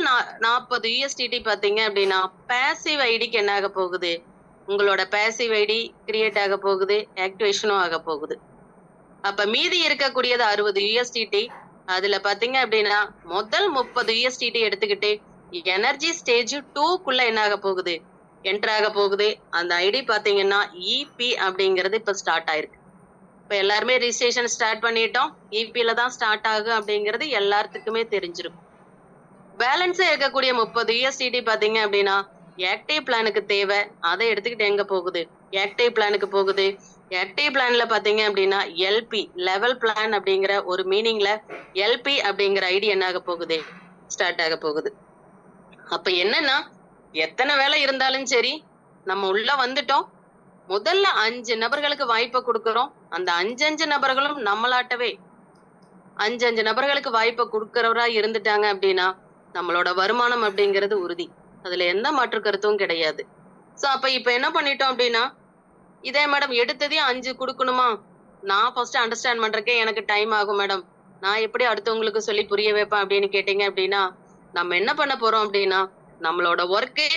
40 யூஎஸ்டிடி பாத்தீங்க அப்படின்னா பேசிவ் ஐடிக்கு என்ன ஆக போகுது, உங்களோட பேசிவ் ஐடி கிரியேட் ஆக போகுது, ஆக்டிவேஷனும் ஆக போகுது. அப்ப மீதி இருக்கக்கூடியது 60 யூஎஸ்டிடி. அதுல பாத்தீங்க அப்படின்னா முதல் 30 யூஎஸ்டிடி எடுத்துக்கிட்டு எனர்ஜி ஸ்டேஜ் 2க்குள்ள என்ன ஆக போகுது, என்டர் ஆக போகுது. அந்த ஐடி பாத்தீங்கன்னா இபி அப்படிங்கிறது இப்ப ஸ்டார்ட் ஆயிருக்கு. இப்ப எல்லாருமே ரிஜிஸ்ட்ரேஷன் ஸ்டார்ட் பண்ணிட்டோம், இபில தான் ஸ்டார்ட் ஆகும் அப்படிங்கிறது எல்லாத்துக்குமே தெரிஞ்சிருக்கும். பேலன்ஸா இருக்கக்கூடிய 30 யூஎஸ்டிடி பாத்தீங்க அப்படின்னா ஆக்டிவ் பிளானுக்கு தேவை, அதை எடுத்துக்கிட்டு எங்க போகுது, ஆக்டிவ் பிளானுக்கு போகுது. ஆக்டிவ் பிளான்ல பாத்தீங்க அப்படின்னா எல்பி லெவல் பிளான் அப்படிங்கிற ஒரு மீனிங்ல எல்பி அப்படிங்கிற ஐடி என்ன ஆக போகுது, ஸ்டார்ட் ஆக போகுது. அப்ப என்னன்னா எத்தனை வேலை இருந்தாலும் சரி நம்ம உள்ள வந்துட்டோம், முதல்ல 5 நபர்களுக்கு வாய்ப்பை கொடுக்கறோம். அந்த 5 நபர்களும் நம்மளாட்டவே 5 நபர்களுக்கு வாய்ப்பை கொடுக்கறவரா இருந்துட்டாங்க அப்படின்னா நம்மளோட வருமானம் அப்படிங்கிறது உறுதி. அதுல எந்த மாற்று கருத்தும் கிடையாது. சோ அப்ப இப்ப என்ன பண்ணிட்டோம் அப்படின்னா, இதே மேடம் எடுத்ததையும் 5 கொடுக்கணுமா, நான் ஃபர்ஸ்ட் அண்டர்ஸ்டாண்ட் பண்றதுக்கே எனக்கு டைம் ஆகும் மேடம், நான் எப்படி அடுத்தவங்களுக்கு சொல்லி புரிய வைப்பேன் அப்படின்னு கேட்டீங்க அப்படின்னா, நம்ம என்ன பண்ண போறோம் அப்படின்னா, நம்மளோட ஒர்க்கு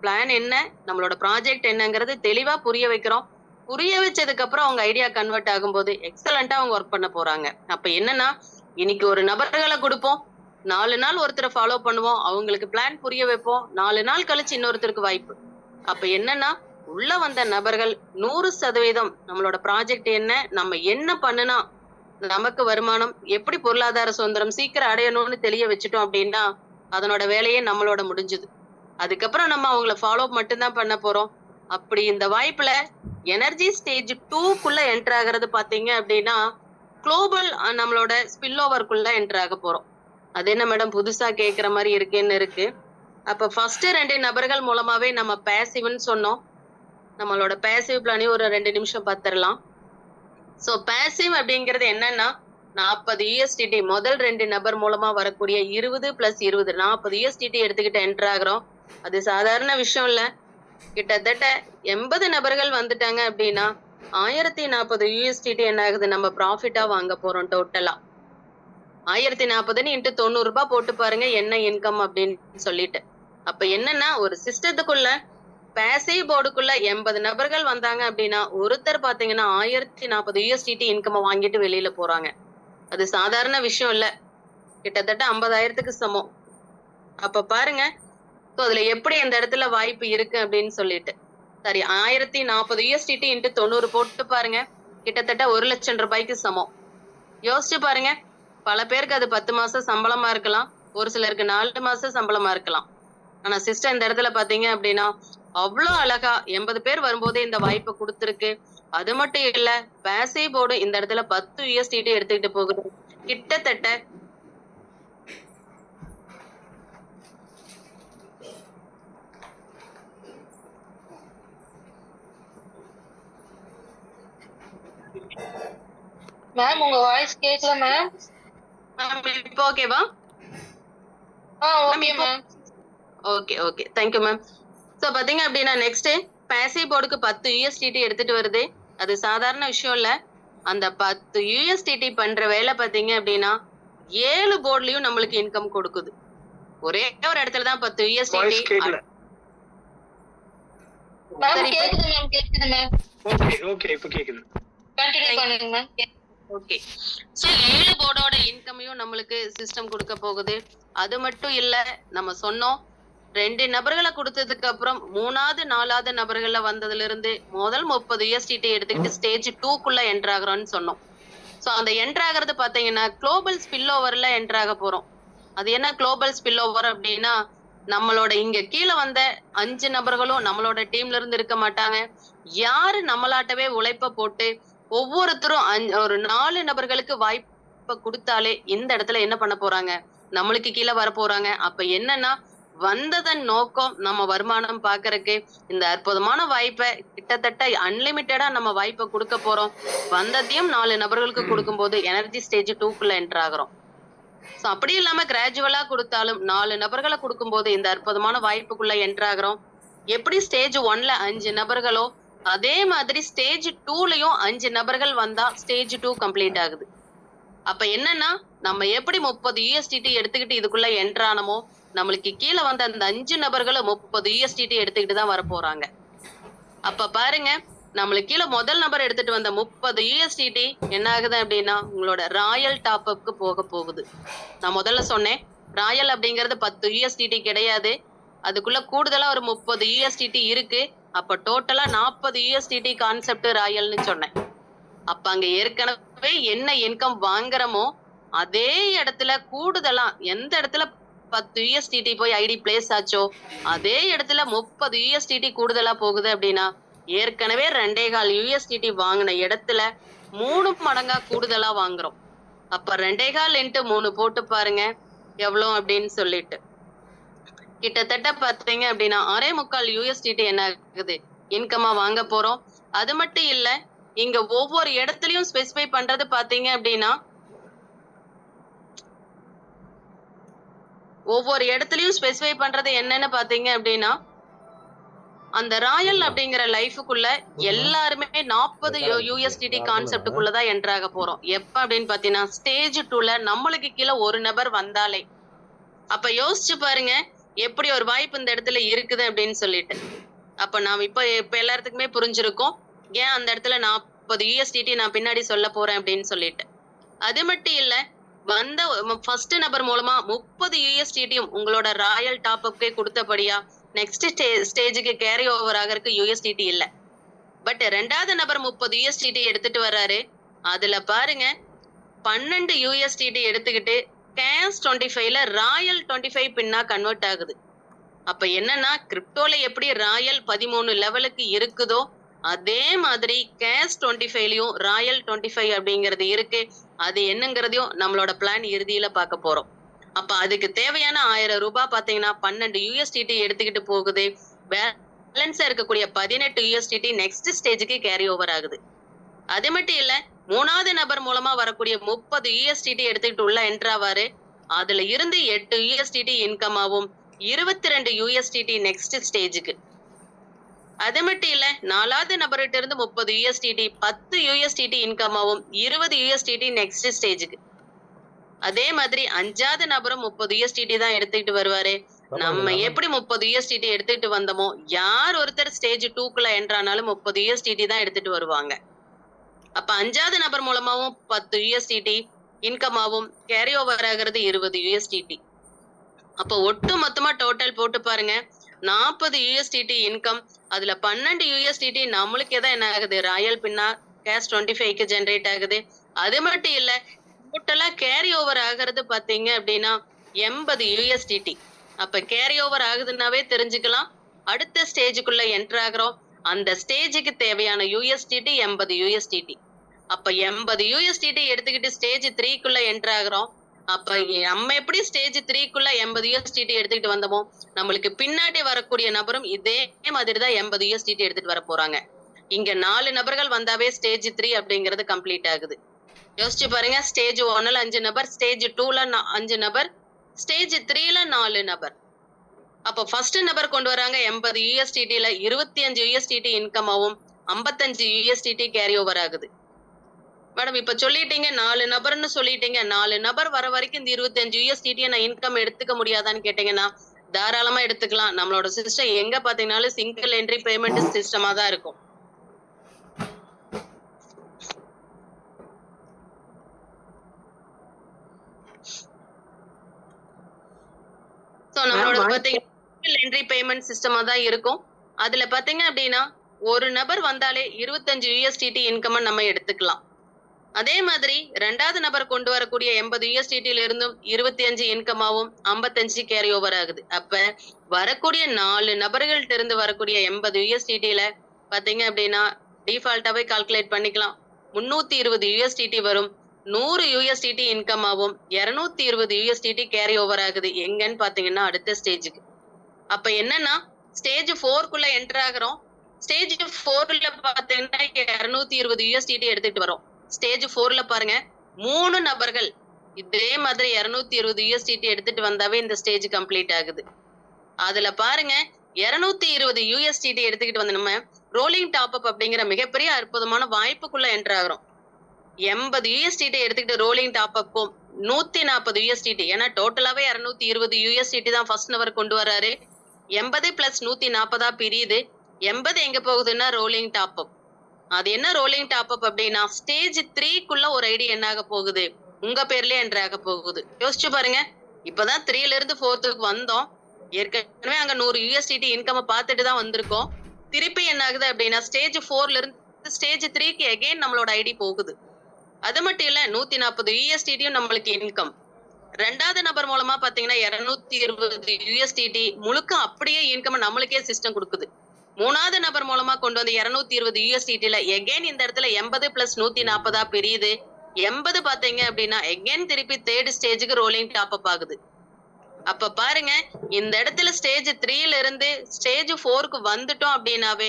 பிளான் என்ன, நம்மளோட ப்ராஜெக்ட் என்னங்கிறது தெளிவா புரிய வைக்கிறோம். புரிய வச்சதுக்கு அப்புறம் அவங்க ஐடியா கன்வெர்ட் ஆகும்போது எக்ஸலண்டா அவங்க ஒர்க் பண்ண போறாங்க. அப்ப என்னன்னா, இன்னைக்கு ஒரு நபர்களை கொடுப்போம், 4 நாள் ஒருத்தரை ஃபாலோ பண்ணுவோம், அவங்களுக்கு பிளான் புரிய வைப்போம், 4 நாள் கழிச்சு இன்னொருத்தருக்கு வாய்ப்பு. அப்ப என்னன்னா உள்ள வந்த நபர்கள் 100% நம்மளோட ப்ராஜெக்ட் என்ன, நம்ம என்ன பண்ணுனா நமக்கு வருமானம், எப்படி பொருளாதார சுதந்திரம் சீக்கிரம் அடையணும்னு தெரிய வச்சுட்டோம் அப்படின்னா அதனோட வேலையே நம்மளோட முடிஞ்சுது. அதுக்கப்புறம் நம்ம அவங்கள ஃபாலோ மட்டும்தான் பண்ண போறோம். அப்படி இந்த வாய்ப்புல எனர்ஜி ஸ்டேஜ் 2க்குள்ள என்டர் ஆகிறது பாத்தீங்க அப்படின்னா குளோபல் நம்மளோட ஸ்பில் ஓவர்க்குள்ள என்டர் ஆக போறோம். அது என்ன மேடம் புதுசா கேக்குற மாதிரி இருக்குன்னு இருக்கு. அப்ப ஃபர்ஸ்ட் 2 நபர்கள் மூலமாவே நம்ம பேசிவ்னு சொன்னோம். நம்மளோட பேசிவ் பிளானையும் ஒரு 2 நிமிஷம் பார்த்துடலாம். சோ பேசிவ் அப்படிங்கிறது என்னன்னா 40 யூஎஸ்டிடி முதல் 2 நபர் மூலமா வரக்கூடிய 20 + 20 40 யூஎஸ்டிடி எடுத்துக்கிட்டு என்டர் ஆகுறோம். அது சாதாரண விஷயம் இல்ல. கிட்டத்தட்ட 80 நபர்கள் வந்துட்டாங்க அப்படின்னா 1040 யூஎஸ்டிடி என்ன ஆகுது, நம்ம ப்ராஃபிட்டா வாங்க போறோம் டோட்டலா. 1040 × 90 ரூபாய் போட்டு பாருங்க என்ன இன்கம் அப்படின்னு சொல்லிட்டு. அப்ப என்னன்னா ஒரு சிஸ்டத்துக்குள்ள பேசிவ் போர்டுக்குள்ள 80 நபர்கள் வந்தாங்க அப்படின்னா ஒருத்தர் பாத்தீங்கன்னா 1040 யூஎஸ்டிடி இன்கம் வாங்கிட்டு வெளியில போறாங்க. அது சாதாரண விஷயம் இல்ல, கிட்டத்தட்ட 50,000க்கு சமம். அப்ப பாருங்க அதுல எப்படி அந்த இடத்துல வாய்ப்பு இருக்கு அப்படின்னு சொல்லிட்டு. சரி, 1040 யூஎஸ்டிடி × 90 போட்டு பாருங்க, கிட்டத்தட்ட 1 லட்சம் ரூபாய்க்கு சமம். யோசிச்சு பாருங்க, பல பேருக்கு அது 10 மாசம் சம்பளமா இருக்கலாம், ஒரு சிலருக்கு 4 மாசம் சம்பளமா இருக்கலாம். ஆனா சிஸ்டம் இந்த இடத்துல பாத்தீங்க அப்படின்னா அவ்வளவு அழகா 80 பேர் வரும்போதே இந்த வாய்ப்பை கொடுத்துருக்கு. அது மட்டும் இல்ல, பேசிவ் போர்டு இந்த இடத்துல 10 யூஎஸ்டிடி எடுத்துக்கிட்டு போகுது. கிட்டத்தட்ட
மேம் உங்க வாய்ஸ் கேக்கல மேம்.
இப்போ ஓகேவா?
Okay ma'am.
Okay thank you ma'am. So பாத்தீங்க அப்படின்னா நெக்ஸ்ட் பேசிவ் போர்டுக்கு 10 யூஎஸ்டிடி எடுத்துட்டு வருது. அது சாதாரண விஷயம் இல்ல. அந்த 10 யூஎஸ்டிடி பண்ற வேலை பாத்தீங்க அப்படின்னா 7 போர்ட்லயும் நம்மளுக்கு இன்கம் கொடுக்குது. ஒரே ஒரு இடத்துல தான் 10 யூஎஸ்டிடி.
மேம் கேக்குது மேம்.
ஓகே இப்ப கேக்குது.
கண்டினியூ பண்ணுங்க மேம்.
ஓகே. சோ 7 போர்டோட இன்கமையும் நம்மளுக்கு சிஸ்டம் கொடுக்க போகுது. அது மட்டும் இல்ல, நம்ம சொன்னோம் 2 நபர்களை கொடுத்ததுக்கு அப்புறம் 3வது 4வது நபர்கள்ல வந்ததுல இருந்து முதல் 30 USDT எடுத்துக்கிட்டு ஸ்டேஜ் 2க்குள்ள என்டர் ஆகுறோம்னு சொன்னோம். சோ அந்த என்டர் ஆகுறது பாத்தீங்கன்னா குளோபல் ஸ்பில் ஓவர்ல என்டர் ஆக போறோம். அது என்ன குளோபல் ஸ்பில் ஓவர் அப்படின்னா, நம்மளோட இங்க கீழே வந்த 5 நபர்களும் நம்மளோட டீம்ல இருந்து இருக்க மாட்டாங்க. யாரு நம்மளாட்டவே உழைப்ப போட்டு ஒவ்வொருத்தரும் ஒரு 4 நபர்களுக்கு வாய்ப்பை கொடுத்தாலே இந்த இடத்துல என்ன பண்ண போறாங்க, நம்மளுக்கு கீழே வர போறாங்க. அப்ப என்னன்னா, வந்ததன் நோக்கம் நம்ம வருமானம் பாக்குறதுக்கு இந்த அற்புதமான வாய்ப்பை கிட்டத்தட்ட அன்லிமிட்டடா நம்ம வாய்ப்பை கொடுக்க போறோம். வந்ததையும் 4 நபர்களுக்கு கொடுக்கும்போது எனர்ஜி ஸ்டேஜ் 2க்குள்ள என்டர் ஆகுறோம். சோ அப்படி இல்லாம கிராஜுவலா கொடுத்தாலும் 4 நபர்களை கொடுக்கும்போது இந்த அற்புதமான வாய்ப்புக்குள்ள என்டர் ஆகுறோம். எப்படி ஸ்டேஜ் 1ல 5 நபர்களோ அதே மாதிரி ஸ்டேஜ் 2லயும் 5 நபர்கள் வந்தா ஸ்டேஜ் 2 கம்ப்ளீட் ஆகுது. அப்ப என்னன்னா, நம்ம எப்படி 30 USDT எடுத்துக்கிட்டு இதுக்குள்ள என்டர் ஆனமோ, நம்மளுக்கு கீழே வந்த அந்த 5 நபர்களும் 30 USDT எடுத்துக்கிட்டு தான் வர போறாங்க. அப்ப பாருங்க, நம்மளுக்கு கீழே முதல் நபர் எடுத்துட்டு வந்த 30 USDT என்ன ஆகுது அப்படின்னா உங்களோட ராயல் டாப் அப்க்கு போக போகுது. நான் முதல்ல சொன்னேன், ராயல் அப்படிங்கிறது 10 USDT கிடையாது, அதுக்குள்ள கூடுதலா ஒரு 30 USDT இருக்கு. அப்ப டோட்டலா 40 USDT கான்செப்ட் ராயல்னு சொன்னேன். அப்ப அங்க ஏற்கனவே என்ன இன்கம் வாங்குறமோ அதே இடத்துல கூடுதலா எந்த இடத்துல 10 USDT போய் ஐடி பிளேஸ் ஆச்சோ அதே இடத்துல 30 USDT கூடுதலா போகுது அப்படின்னா ஏற்கனவே 2.25 USDT வாங்கின இடத்துல 3 மடங்கா கூடுதலா வாங்குறோம். அப்ப 2.25 into 3 போட்டு பாருங்க எவ்வளவு அப்படின்னு சொல்லிட்டு கிட்டத்தட்ட பாத்தீங்க அப்படின்னா 6.25 USDT என்ன ஆகுது இன்கமா வாங்க போறோம். அது மட்டும் இல்ல, இங்க ஒவ்வொரு இடத்துலயும் ஸ்பெசிஃபை பண்றது பாத்தீங்க அப்படின்னா ஒவ்வொரு இடத்துலயும் ஸ்பெசிஃபை பண்றது என்னன்னு பாத்தீங்க அப்படின்னா அந்த ராயல் அப்படிங்கிற லைஃபுக்குள்ள எல்லாருமே 40 USDT கான்செப்டுக்குள்ளதான் என்டர் ஆக போறோம். எப்ப அப்படின்னு பாத்தீங்கன்னா ஸ்டேஜ் 2ல நம்மளுக்கு கீழே ஒரு நபர் வந்தாலே. அப்ப யோசிச்சு பாருங்க எப்படி ஒரு வாய்ப்பு இந்த இடத்துல இருக்குது அப்படின்னு சொல்லிட்டு. அப்ப நாம இப்ப எல்லாத்துக்குமே புரிஞ்சிருக்கோம் ஏன் அந்த இடத்துல 40 USDT நான் பின்னாடி சொல்ல போறேன் அப்படின்னு சொல்லிட்டு. அது மட்டும் இல்ல, வந்த ஃபர்ஸ்ட் நபர் மூலமா 30 USDTயும் உங்களோட ராயல் டாப் அப்கே கொடுத்தபடியா நெக்ஸ்ட் ஸ்டேஜுக்கு கேரி ஓவர் ஆகிறதுக்கு USDT இல்ல. பட் 2வது நபர் 30 USDT எடுத்துட்டு வர்றாரு. அதுல பாருங்க 12 USDT எடுத்துக்கிட்டு கேஷ் 25ல ராயல் 25 பின்னா கன்வெர்ட் ஆகுது. அப்ப என்னன்னா கிரிப்டோல எப்படி ராயல் 13 லெவலுக்கு இருக்குதோ அதே மாதிரி கேஷ் 25லயும் ராயல் 25 அப்படிங்கிறது இருக்கு. அது என்னங்கிறதையும் நம்மளோட பிளான் இறுதியில பார்க்க போறோம். அப்ப அதுக்கு தேவையான 1000 ரூபாய் பாத்தீங்கன்னா 12 USDT எடுத்துக்கிட்டு போகுது. பேலன்ஸா இருக்கக்கூடிய 18 USDT நெக்ஸ்ட் ஸ்டேஜுக்கு கேரி ஓவர் ஆகுது. அது மட்டும் இல்ல, 3வது நபர் மூலமா வரக்கூடிய 30 USDT எடுத்துக்கிட்டு உள்ள என்டர் ஆவாரு. அதுல இருந்து 8 USDT இன்கமாவும் 22 USDT நெக்ஸ்ட் ஸ்டேஜுக்கு. அது மட்டும் இல்ல, 4வது நபர்கிட்ட இருந்து 30 USDT 10 USDT இன்கமாவும் 20 USDT நெக்ஸ்ட் ஸ்டேஜுக்கு. அதே மாதிரி 5வது நபரும் 30 USDT தான் எடுத்துக்கிட்டு வருவாரு. நம்ம எப்படி 30 USDT எடுத்துக்கிட்டு வந்தோமோ யார் ஒருத்தர் ஸ்டேஜ் 2க்குள்ள என்டர் ஆனாலும் 30 USDT தான் எடுத்துட்டு வருவாங்க. அப்ப 5வது நபர் மூலமாவும் 10 USDT இன்கமாவும் கேரி ஓவர் ஆகிறது 20 USDT. அப்ப ஒட்டு மொத்தமா டோட்டல் போட்டு பாருங்க 40 USDT இன்கம். அதுல 12 USDT நம்மளுக்கு எதாவது என்ன ஆகுது ராயல் பின்னா கேஷ் 25க்கு ஜெனரேட் ஆகுது. அது மட்டும் இல்ல, டோட்டலா கேரி ஓவர் ஆகிறது பாத்தீங்க அப்படின்னா 80 USDT. அப்ப கேரி ஓவர் ஆகுதுன்னாவே தெரிஞ்சுக்கலாம் அடுத்த ஸ்டேஜுக்குள்ள என்டர் ஆகுறோம். அந்த ஸ்டேஜுக்கு தேவையான USDT 80 USDT. அப்ப 80 USDT எடுத்துக்கிட்டு ஸ்டேஜ் 3க்குள்ள என்டர் ஆகுறோம். அப்ப நம்ம எப்படி ஸ்டேஜ் 3க்குள்ள 80 USDT எடுத்துக்கிட்டு வந்தோமோ நம்மளுக்கு பின்னாடி வரக்கூடிய நபரும் இதே மாதிரிதான் 80 USDT எடுத்துட்டு வர போறாங்க. இங்க 4 நபர்கள் வந்தாவே ஸ்டேஜ் 3 அப்படிங்கிறது கம்ப்ளீட் ஆகுது. யோசிச்சு பாருங்க, ஸ்டேஜ் 1ல 5 நபர், ஸ்டேஜ் 2ல 5 நபர், ஸ்டேஜ் 3ல 4 நபர். அப்ப ஃபர்ஸ்ட் நபர் கொண்டு வராங்க 80 USDTல 25 USDT இன்கமாவும் 55 USDT கேரி ஓவர் ஆகுது. மேடம் இப்ப சொல்லிட்டீங்க 4 நபர்னு சொல்லிட்டீங்க, 4 நபர் வர வரைக்கும் இந்த 25 USDT நான் இன்கம் எடுத்துக்க முடியாதான்னு கேட்டீங்கன்னா தாராளமா எடுத்துக்கலாம். நம்மளோட சிஸ்டம் எங்க பாத்தீங்கன்னாலும் சிங்கிள் என்ட்ரி பேமெண்ட் சிஸ்டமா தான் இருக்கும். சோ நம்மளோட பாத்தீங்கன்னா என்ட்ரி பேமெண்ட் சிஸ்டமா தான் இருக்கும். அதுல பாத்தீங்க அப்படின்னா ஒரு நபர் வந்தாலே 25 USDT இன்கம் நம்ம எடுத்துக்கலாம். அதே மாதிரி 2வது நபர் கொண்டு வரக்கூடிய 80 USDT இருந்தும் 25 இன்கமாவும் 55 கேரி ஓவர் ஆகுது. அப்ப வரக்கூடிய 4 நபர்கள்ட்ட இருந்து வரக்கூடிய 80 USDTல பாத்தீங்க அப்படின்னா டிஃபால்ட்டாவே கால்குலேட் பண்ணிக்கலாம். 320 USDT வரும். 100 USDT இன்கமாவும் 220 USDT கேரி ஓவர் ஆகுது. எங்கன்னு பாத்தீங்கன்னா அடுத்த ஸ்டேஜுக்கு. அப்ப என்னன்னா ஸ்டேஜ் 4க்குள்ள என்டர் ஆகுறோம். ஸ்டேஜ் 4ல பாத்தீங்கன்னா 220 USDT எடுத்துட்டு வரோம். ஸ்டேஜ் 4ல பாருங்க 3 நபர்கள் இதே மாதிரி 220 USDT எடுத்துட்டு வந்தாவே இந்த ஸ்டேஜ் கம்ப்ளீட் ஆகுது. அதுல பாருங்க 220 USDT எடுத்துக்கிட்டு வந்து நம்ம ரோலிங் டாப் அப் அப்படிங்கிற மிகப்பெரிய அற்புதமான வாய்ப்புக்குள்ள என்டர் ஆகுறோம். 80 USDT எடுத்துக்கிட்டு ரோலிங் டாப் அப்பும் 140 USDT, ஏன்னா டோட்டலாவே 220 USDT தான் ஃபர்ஸ்ட் நபர் கொண்டு வராரு. 80 பிளஸ் 140 பிரியுது. 80 எங்க போகுதுன்னா ரோலிங் டாப் அப். அது என்ன ரோலிங் டாப் அப் அப்படின்னா ஸ்டேஜ் 3க்குள்ள ஒரு ஐடி என்ன ஆக போகுது, உங்க பேர்லயே என்டர் ஆக போகுது. யோசிச்சு பாருங்க, இப்பதான் 3ல இருந்து 4க்கு வந்தோம். ஏற்கனவே அங்க 100 USDT இன்கம் பார்த்துட்டு தான் வந்திருக்கோம். திருப்பி என்ன ஆகுது அப்படின்னா ஸ்டேஜ் 4ல இருந்து ஸ்டேஜ் 3க்கு அகைன் நம்மளோட ஐடி போகுது. அது மட்டும் இல்ல 140 USDTயும் நம்மளுக்கு இன்கம். 2வது நபர் மூலமா பாத்தீங்கன்னா 220 USDT முழுக்க அப்படியே இன்கம் நம்மளுக்கே சிஸ்டம் கொடுக்குது. 3வது நபர் மூலமா கொண்டு வந்து 220 USDTல எகைன் இந்த இடத்துல 80 பிளஸ் 140 பிரியுது. 80 பாத்தீங்க அப்படின்னா எகைன் திருப்பி 3rd ஸ்டேஜுக்கு ரோலிங் டாப் அப் ஆகுது. அப்ப பாருங்க, இந்த இடத்துல ஸ்டேஜ் 3ல இருந்து ஸ்டேஜ் 4க்கு வந்துட்டோம் அப்படின்னாவே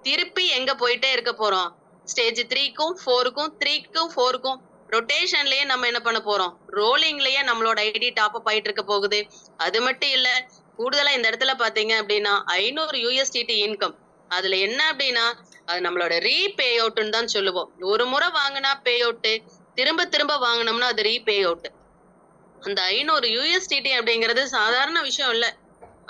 திருப்பி எங்க போயிட்டே இருக்க போறோம், ஸ்டேஜ் 3க்கும் 4க்கும் 3க்கும் 4க்கும் ரொட்டேஷன்லயே நம்ம என்ன பண்ண போறோம், ரோலிங்லயே நம்மளோட ஐடி டாப் அப் ஆயிட்டு இருக்க போகுது. அது மட்டும் இல்ல, கூடுதலா இந்த இடத்துல பாத்தீங்க அப்படின்னா 500 USDT இன்கம். அதுல என்ன அப்படின்னா அது நம்மளோட ரீபே அவுட்னு தான் சொல்லுவோம். ஒரு முறை வாங்கினா பே அவுட், திரும்ப திரும்ப வாங்கினோம்னா அது ரீபே அவுட். அந்த 500 USDT அப்படிங்கிறது சாதாரண விஷயம் இல்ல.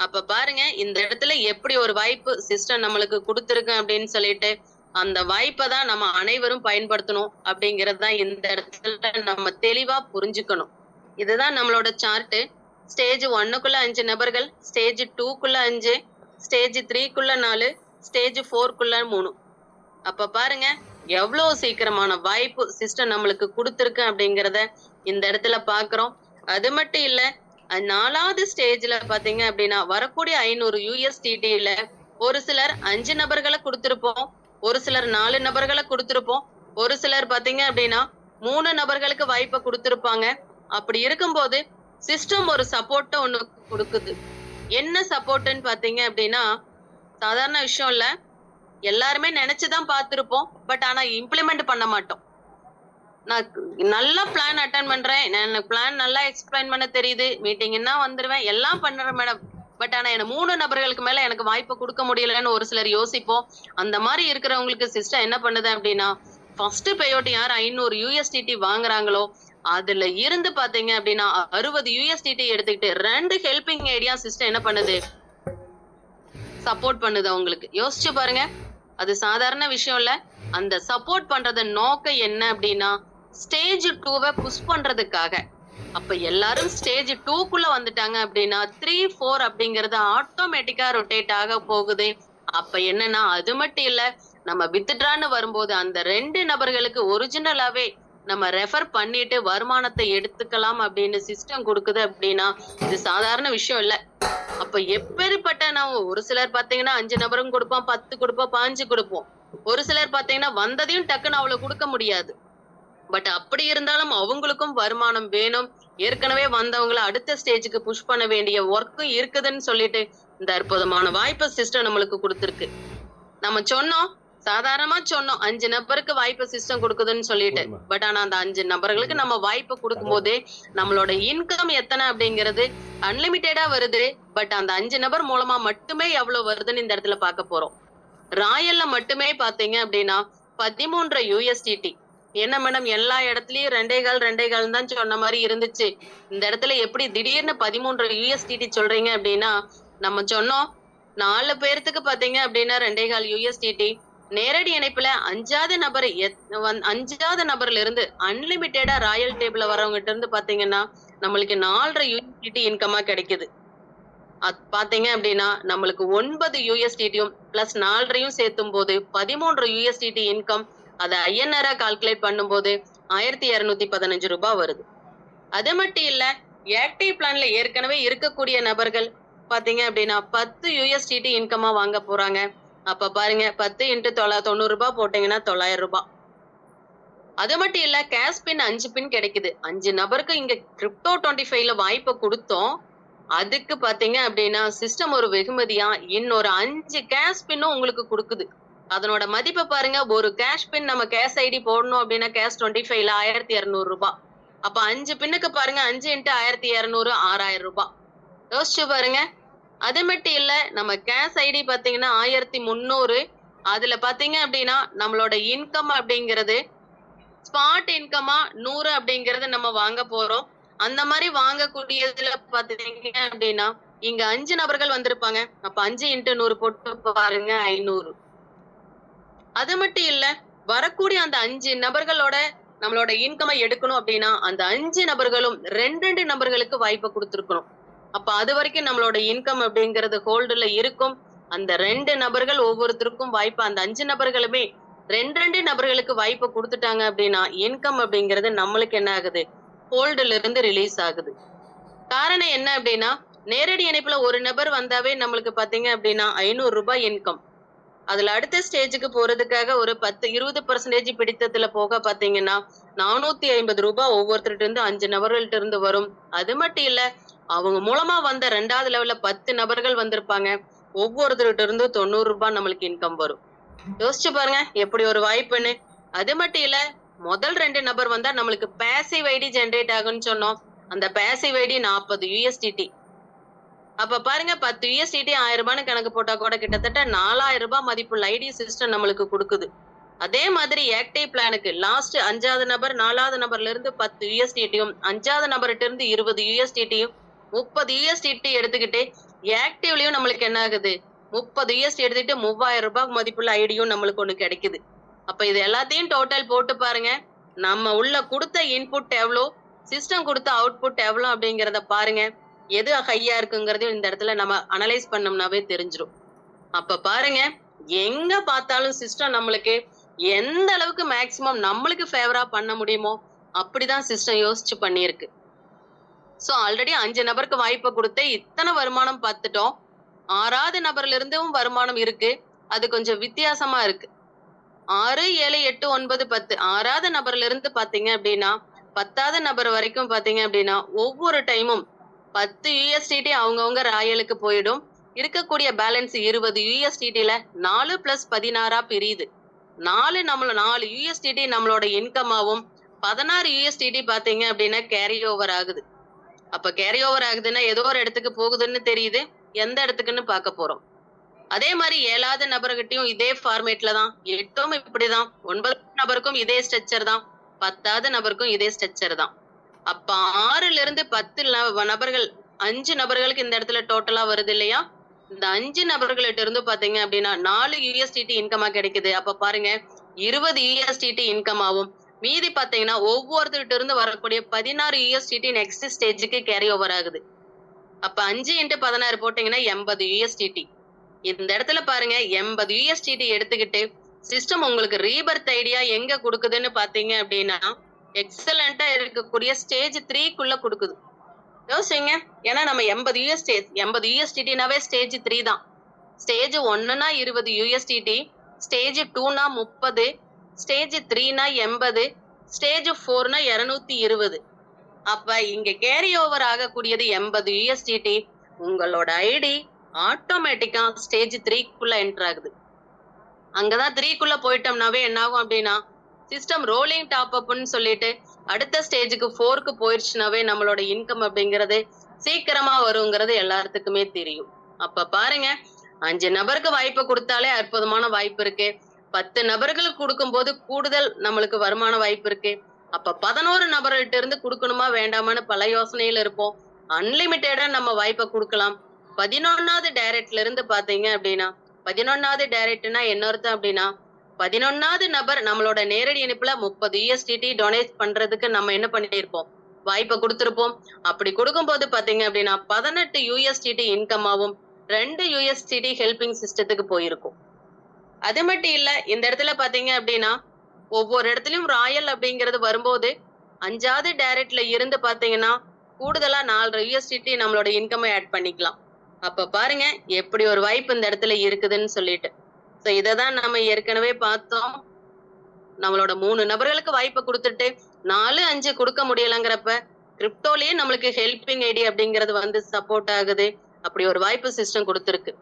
அப்ப பாருங்க, இந்த இடத்துல எப்படி ஒரு வாய்ப்பு சிஸ்டம் நம்மளுக்கு கொடுத்துருக்கு அப்படின்னு சொல்லிட்டு அந்த வாய்ப்பை தான் நம்ம அனைவரும் பயன்படுத்தணும் அப்படிங்கிறது தான் இந்த இடத்துல நம்ம தெளிவா புரிஞ்சுக்கணும். இதுதான் நம்மளோட சார்ட். ஸ்டேஜ் 1க்குள்ள 5 நபர்கள், ஸ்டேஜ் 2க்குள்ள 5, ஸ்டேஜ் 3க்குள்ள 4, ஸ்டேஜ் 4க்குள்ள 3. அப்ப பாருங்க எவ்வளவு சீக்கிரமான வாய்ப்பு சிஸ்டம் நம்மளுக்கு கொடுத்துருக்கு அப்படிங்கிறத இந்த இடத்துல பாக்குறோம். அது மட்டும் இல்ல, 4வது ஸ்டேஜ்ல பாத்தீங்க அப்படின்னா வரக்கூடிய 500 USDTல ஒரு சிலர் 5 நபர்களை கொடுத்திருப்போம், ஒரு சிலர் 4 நபர்களை கொடுத்திருப்போம், ஒரு சிலர் பாத்தீங்க அப்படின்னா 3 நபர்களுக்கு வாய்ப்பை கொடுத்திருப்பாங்க. அப்படி இருக்கும்போது சிஸ்டம் ஒரு சப்போர்ட்ட ஒண்ணு கொடுக்குது. என்ன சப்போர்ட்னு பாத்தீங்க அப்படின்னா சாதாரண விஷயம் இல்ல, எல்லாருமே நினைச்சுதான் பார்த்திருப்போம், பட் ஆனா இம்ப்ளிமெண்ட் பண்ண மாட்டோம். நான் நல்லா பிளான் அட்டன் பண்றேன், எனக்கு பிளான் நல்லா எக்ஸ்பிளைன் பண்ண தெரியுது, மீட்டிங்னா வந்துருவேன், எல்லாம் பண்றேன் மேடம், பட் ஆனா எனக்கு 3 நபர்களுக்கு மேல எனக்கு வாய்ப்பு கொடுக்க முடியலன்னு ஒரு சிலர் யோசிப்போம். அந்த மாதிரி இருக்கிறவங்களுக்கு சிஸ்டம் என்ன பண்ணுது அப்படின்னா ஃபர்ஸ்ட் பேஅவுட் யார் 500 USDT வாங்குறாங்களோ அதுல இருந்து பாத்தீங்க அப்படின்னா 60 USDT எடுத்துக்கிட்டு 2 ஹெல்பிங் ஐடியா சிஸ்டம் என்ன பண்ணுது, சப்போர்ட் பண்ணுது அவங்களுக்கு. யோசிச்சு பாருங்க, அது சாதாரண விஷயம் இல்ல. அந்த சப்போர்ட் பண்றத நோக்கம் என்ன அப்படின்னா ஸ்டேஜ் 2வை புஷ் பண்றதுக்காக. அப்ப எல்லாரும் ஸ்டேஜ் 2க்குள்ள வந்துட்டாங்க அப்படின்னா 3, 4 அப்படிங்கறது ஆட்டோமேட்டிக்கா ரொட்டேட் ஆக போகுது. அப்ப என்னன்னா அது மட்டும் இல்ல, நம்ம வித்ட்ரான்னு வரும்போது அந்த 2 நபர்களுக்கு ஒரிஜினலாவே நம்ம ரெஃபர் பண்ணிட்டு வருமானத்தை எடுத்துக்கலாம் அப்படின்னு சிஸ்டம் கொடுக்குது அப்படின்னா இது சாதாரண விஷயம் இல்ல. அப்ப எப்பேற்பட்ட நான் ஒரு சிலர் பாத்தீங்கன்னா 5 நபரும் கொடுப்போம், 10 கொடுப்போம், 15 கொடுப்போம். ஒரு சிலர் பாத்தீங்கன்னா வந்ததையும் டக்குன்னு அவ்வளவு கொடுக்க முடியாது. பட் அப்படி இருந்தாலும் அவங்களுக்கும் வருமானம் வேணும். ஏற்கனவே வந்தவங்களை அடுத்த ஸ்டேஜுக்கு புஷ் பண்ண வேண்டிய ஒர்க்கும் இருக்குதுன்னு சொல்லிட்டு இந்த அற்புதமான வாய்ப்பு சிஸ்டம் நம்மளுக்கு கொடுத்துருக்கு. நம்ம சொன்னோம், சாதாரணமா சொன்னோம் 5 நபருக்கு வாய்ப்பு சிஸ்டம் கொடுக்குதுன்னு சொல்லிட்டு. பட் ஆனா அந்த 5 நபர்களுக்கு நம்ம வாய்ப்பு கொடுக்கும் போதே நம்மளோட இன்கம் எத்தனை அப்படிங்கிறது அன்லிமிட்டடா வருது. பட் அந்த 5 நபர் மூலமா மட்டுமே எவ்வளவு வருதுன்னு இந்த இடத்துல பார்க்க போறோம். ராயல்ல மட்டுமே பாத்தீங்க அப்படின்னா 13 USDT. என்ன மேடம் எல்லா இடத்துலயும் 2.25 தான் சொன்ன மாதிரி இருந்துச்சு, இந்த இடத்துல எப்படி திடீர்னு 13 USDT சொல்றீங்க அப்படின்னா நம்ம சொன்னோம் 4 பேர்த்துக்கு பாத்தீங்க அப்படின்னா 2.25 USDT. நேரடி இணைப்புல 5வது நபர்ல இருந்து அன்லிமிட்டடா ராயல் டேபிள்ல வரவங்க கிட்ட இருந்து பாத்தீங்கன்னா நம்மளுக்கு 4.5 யூஎஸ்டிடி இன்கமா கிடைக்குது. பாத்தீங்க அப்படின்னா நம்மளுக்கு 9 யூஎஸ்டிடியும் பிளஸ் 4.5யும் சேர்த்தும் போது 13 யூஎஸ்டிடி இன்கம். அதை ஐஎன்ஆரா கால்குலேட் பண்ணும்போது 1215 ரூபாய் வருது. அது மட்டும் இல்ல, ஆக்டிவ் பிளான்ல ஏற்கனவே இருக்கக்கூடிய நபர்கள் பாத்தீங்க அப்படின்னா 10 யூஎஸ்டிடி இன்கமா வாங்க போறாங்க. அப்ப பாருங்க 10 இன்ட்டு 90 ரூபாய் போட்டீங்கன்னா 900 ரூபாய். அது மட்டும் இல்ல, கேஷ் பின் 5 பின் கிடைக்குது. 5 நபருக்கு இங்க கிரிப்டோ 25ல வாய்ப்பை கொடுத்தோம். அதுக்கு பாத்தீங்க அப்படின்னா சிஸ்டம் ஒரு வெகுமதியா இன்னொரு 5 கேஷ் பின்னும் உங்களுக்கு கொடுக்குது. அதனோட மதிப்பை பாருங்க. ஒரு கேஷ் பின் நம்ம கேஷ் ஐடி போடணும் அப்படின்னா கேஷ் 25ல 1200 ரூபாய். அப்ப 5 பின்னுக்கு பாருங்க 5 இன்ட்டு 1200 6000 ரூபாய். யோசிச்சு பாருங்க. அது மட்டும் இல்ல, நம்ம கேஷ் ஐடி பாத்தீங்கன்னா 1300. அதுல பாத்தீங்க அப்படின்னா நம்மளோட இன்கம் அப்படிங்கிறது ஸ்பாட் இன்கமா 100 அப்படிங்கறது நம்ம வாங்க போறோம். அந்த மாதிரி வாங்கக்கூடியதுல பாத்தீங்க அப்படின்னா இங்க 5 நபர்கள் வந்திருப்பாங்க. அப்ப 5 இன்ட்டு 100 போட்டு பாருங்க 500. அது மட்டும் இல்ல, வரக்கூடிய அந்த 5 நபர்களோட நம்மளோட இன்கமை எடுக்கணும் அப்படின்னா அந்த 5 நபர்களும் 2 நபர்களுக்கு வாய்ப்பை கொடுத்துருக்கணும். அப்ப அது வரைக்கும் நம்மளோட இன்கம் அப்படிங்கிறது ஹோல்டுல இருக்கும். அந்த 2 நபர்கள் ஒவ்வொருத்தருக்கும் வாய்ப்பு, அந்த 5 நபர்களுமே 2 நபர்களுக்கு வாய்ப்பை கொடுத்துட்டாங்க அப்படின்னா இன்கம் அப்படிங்கிறது நம்மளுக்கு என்ன ஆகுது, ஹோல்டுல இருந்து ரிலீஸ் ஆகுது. காரணம் என்ன அப்படின்னா, நேரடி இணைப்புல ஒரு நபர் வந்தாவே நம்மளுக்கு பாத்தீங்க அப்படின்னா 500 ரூபாய் இன்கம். அதுல அடுத்த ஸ்டேஜுக்கு போறதுக்காக ஒரு 20% பிடித்தத்துல போக பாத்தீங்கன்னா 450 ரூபாய் ஒவ்வொருத்தர்கிட்ட இருந்து 5 நபர்கள்ட்ட இருந்து வரும். அது மட்டும் இல்ல, அவங்க மூலமா வந்த 2வது லெவல்ல 10 நபர்கள் வந்திருப்பாங்க. ஒவ்வொருத்தர்கிட்ட இருந்து 90 ரூபாய் நம்மளுக்கு இன்கம் வரும். யோசிச்சு பாருங்க எப்படி ஒரு வாய்ப்புன்னு. அது மட்டும் இல்ல, முதல் 2 நபர் வந்தா நம்மளுக்கு பேசிவ் ஐடி ஜெனரேட் ஆகும்னு சொன்னோம். அந்த பேசிவ் ஐடி 40 யூஎஸ்டிடி. அப்ப பாருங்க 10 யூஎஸ்டிடி 1000 ரூபாய்னு கணக்கு போட்டா கூட கிட்டத்தட்ட 4000 ரூபாய் மதிப்புள்ள ஐடி சிஸ்டம் நம்மளுக்கு கொடுக்குது. அதே மாதிரி ஆக்டிவ் பிளானுக்கு லாஸ்ட் 5வது நபர் 4வது நபர்ல இருந்து 10 யூஎஸ்டிடியும் 5வது நபர்கிட்ட இருந்து 20 யூஎஸ்டிடியும் 30 யூஎஸ்டிடி எடுத்துக்கிட்டு ஆக்டிவ்லயும் நம்மளுக்கு என்ன ஆகுது, 30 யூஎஸ்டி எடுத்துக்கிட்டு 3000 ரூபாய் மதிப்புள்ள ஐடியும் நம்மளுக்கு ஒண்ணு கிடைக்குது. அப்ப இது எல்லாத்தையும் டோட்டல் போட்டு பாருங்க. நம்ம உள்ள கொடுத்த இன்புட் எவ்வளோ, சிஸ்டம் கொடுத்த அவுட்புட் எவ்வளோ அப்படிங்கிறத பாருங்க. எது ஹையா இருக்குங்கிறதையும் இந்த இடத்துல நம்ம அனலைஸ் பண்ணோம்னாவே தெரிஞ்சிடும். அப்ப பாருங்க, எங்க பார்த்தாலும் சிஸ்டம் நம்மளுக்கு எந்த அளவுக்கு மேக்சிமம் நம்மளுக்கு ஃபேவரா பண்ண முடியுமோ அப்படிதான் சிஸ்டம் யோசிச்சு பண்ணியிருக்கு. சோ ஆல்ரெடி 5 நபருக்கு வாய்ப்பை கொடுத்து இத்தனை வருமானம் பார்த்துட்டோம். 6வது நபர்ல இருந்தும் வருமானம் இருக்கு. அது கொஞ்சம் வித்தியாசமா இருக்கு. 6, 7, 8, 9, 10 6வது நபர்ல இருந்து பாத்தீங்க அப்படின்னா 10வது நபர் வரைக்கும் பாத்தீங்க அப்படின்னா ஒவ்வொரு டைமும் 10 யூஎஸ்டிடி அவங்கவுங்க ராயலுக்கு போயிடும். இருக்கக்கூடிய பேலன்ஸ் 20 யூஎஸ்டிடில 4 + 16 பிரியுது. 4 யூஎஸ்டிடி நம்மளோட இன்கமாவும் 16 யூஎஸ்டிடி பாத்தீங்க அப்படின்னா கேரி ஓவர் ஆகுது. அப்ப கேரி ஓவர் ஆகுதுன்னா ஏதோ ஒரு இடத்துக்கு போகுதுன்னு தெரியுது. எந்த இடத்துக்குன்னு பார்க்க போறோம். அதே மாதிரி 7வது நபர்கிட்டயும் இதே ஃபார்மேட்ல தான், 8ம் இப்படிதான், 9வது நபருக்கும் இதே ஸ்ட்ரக்சர் தான், 10வது நபருக்கும் இதே ஸ்ட்ரக்சர் தான். அப்ப 6ல இருந்து 10 நபர்கள் 5 நபர்களுக்கு இந்த இடத்துல டோட்டலா வருது இல்லையா? இந்த 5 நபர்கள்ட்ட இருந்து பாத்தீங்க அப்படின்னா 4 யூஎஸ்டிடி இன்கமா கிடைக்குது. அப்ப பாருங்க 20 யூஎஸ்டிடி இன்கமாவும் மீதி பாத்தீங்கன்னா ஒவ்வொருத்தர்கிட்ட இருந்து வரக்கூடிய 16 யூஎஸ்டிடி நெக்ஸ்ட் ஸ்டேஜுக்கு கேரி ஓவர் ஆகுது. அப்ப 5 × 16 போட்டீங்கன்னா 80 யூஎஸ்டிடி. இந்த இடத்துல பாருங்க 80 யூஎஸ்டிடி எடுத்துக்கிட்டு சிஸ்டம் உங்களுக்கு ரீபர்த் ஐடியா எங்க கொடுக்குதுன்னு பாத்தீங்க அப்படின்னா எக்ஸலண்டா இருக்கக்கூடிய ஸ்டேஜ் 3க்குள்ள கொடுக்குது. யோசிங்க. ஏன்னா நம்ம 80 யூஎஸ்டிடினாவே ஸ்டேஜ் 3 தான். ஸ்டேஜ் 1னா 20 யூஎஸ்டிடி, ஸ்டேஜ் 2னா 30, ஸ்டேஜ் 3னா 80, ஸ்டேஜ் 4னா 220. அப்ப இங்க கேரி ஓவர் ஆகக்கூடியது 80 யூஎஸ்டிடி. உங்களோட ஐடி ஆட்டோமேட்டிக்கா ஸ்டேஜ் 3க்குள்ள என்டர் ஆகுது. அங்கதான் 3க்குள்ள போயிட்டோம்னாவே என்ன ஆகும் அப்படின்னா சிஸ்டம் ரோலிங் டாப் அப்னு சொல்லிட்டு அடுத்த ஸ்டேஜுக்கு 4க்கு போயிடுச்சுனாவே நம்மளோட இன்கம் அப்படிங்கிறது சீக்கிரமா வருங்கிறது எல்லாத்துக்குமே தெரியும். அப்ப பாருங்க 5 நபருக்கு வாய்ப்பு கொடுத்தாலே அற்புதமான வாய்ப்பு இருக்கு. 10 நபர்களுக்கு கொடுக்கும் போது கூடுதல் நம்மளுக்கு வருமான வாய்ப்பு இருக்கு. அப்ப 11 நபர்கள்ட்ட இருந்து கொடுக்கணுமா வேண்டாமான்னு பல யோசனையில இருப்போம். அன்லிமிட்டடா நம்ம வாய்ப்பை கொடுக்கலாம். 11வது டைரக்ட்ல இருந்து பாத்தீங்க அப்படின்னா 11வது டைரக்ட்னா என்ன அர்த்தம் அப்படின்னா 11வது நபர் நம்மளோட நேரடி இணைப்புல 30 யூஎஸ்டிடி டொனேட் பண்றதுக்கு நம்ம என்ன பண்ணிருப்போம், வாய்ப்பை கொடுத்திருப்போம். அப்படி கொடுக்கும்போது பாத்தீங்க அப்படின்னா 18 யூஎஸ்டிடி இன்கமாவும் 2 யூஎஸ்டிடி ஹெல்பிங் சிஸ்டத்துக்கு போயிருக்கும். அது மட்டும் இல்ல, இந்த இடத்துல பாத்தீங்க அப்படின்னா ஒவ்வொரு இடத்துலயும் ராயல் அப்படிங்கிறது வரும்போது 5வது டைரக்ட்ல இருந்து பாத்தீங்கன்னா கூடுதலா 4 யூஎஸ்டிடி நம்மளோட இன்கம் ஆட் பண்ணிக்கலாம். அப்ப பாருங்க எப்படி ஒரு வாய்ப்பு இந்த இடத்துல இருக்குதுன்னு சொல்லிட்டு. சோ இததான் நம்ம ஏற்கனவே பார்த்தோம். நம்மளோட 3 நபர்களுக்கு வாய்ப்பை கொடுத்துட்டு 4, 5 கொடுக்க முடியலங்கிறப்ப கிரிப்டோலயே நம்மளுக்கு ஹெல்பிங் ஐடி அப்படிங்கிறது வந்து சப்போர்ட் ஆகுது. அப்படி ஒரு வாய்ப்பு சிஸ்டம் கொடுத்திருக்கு.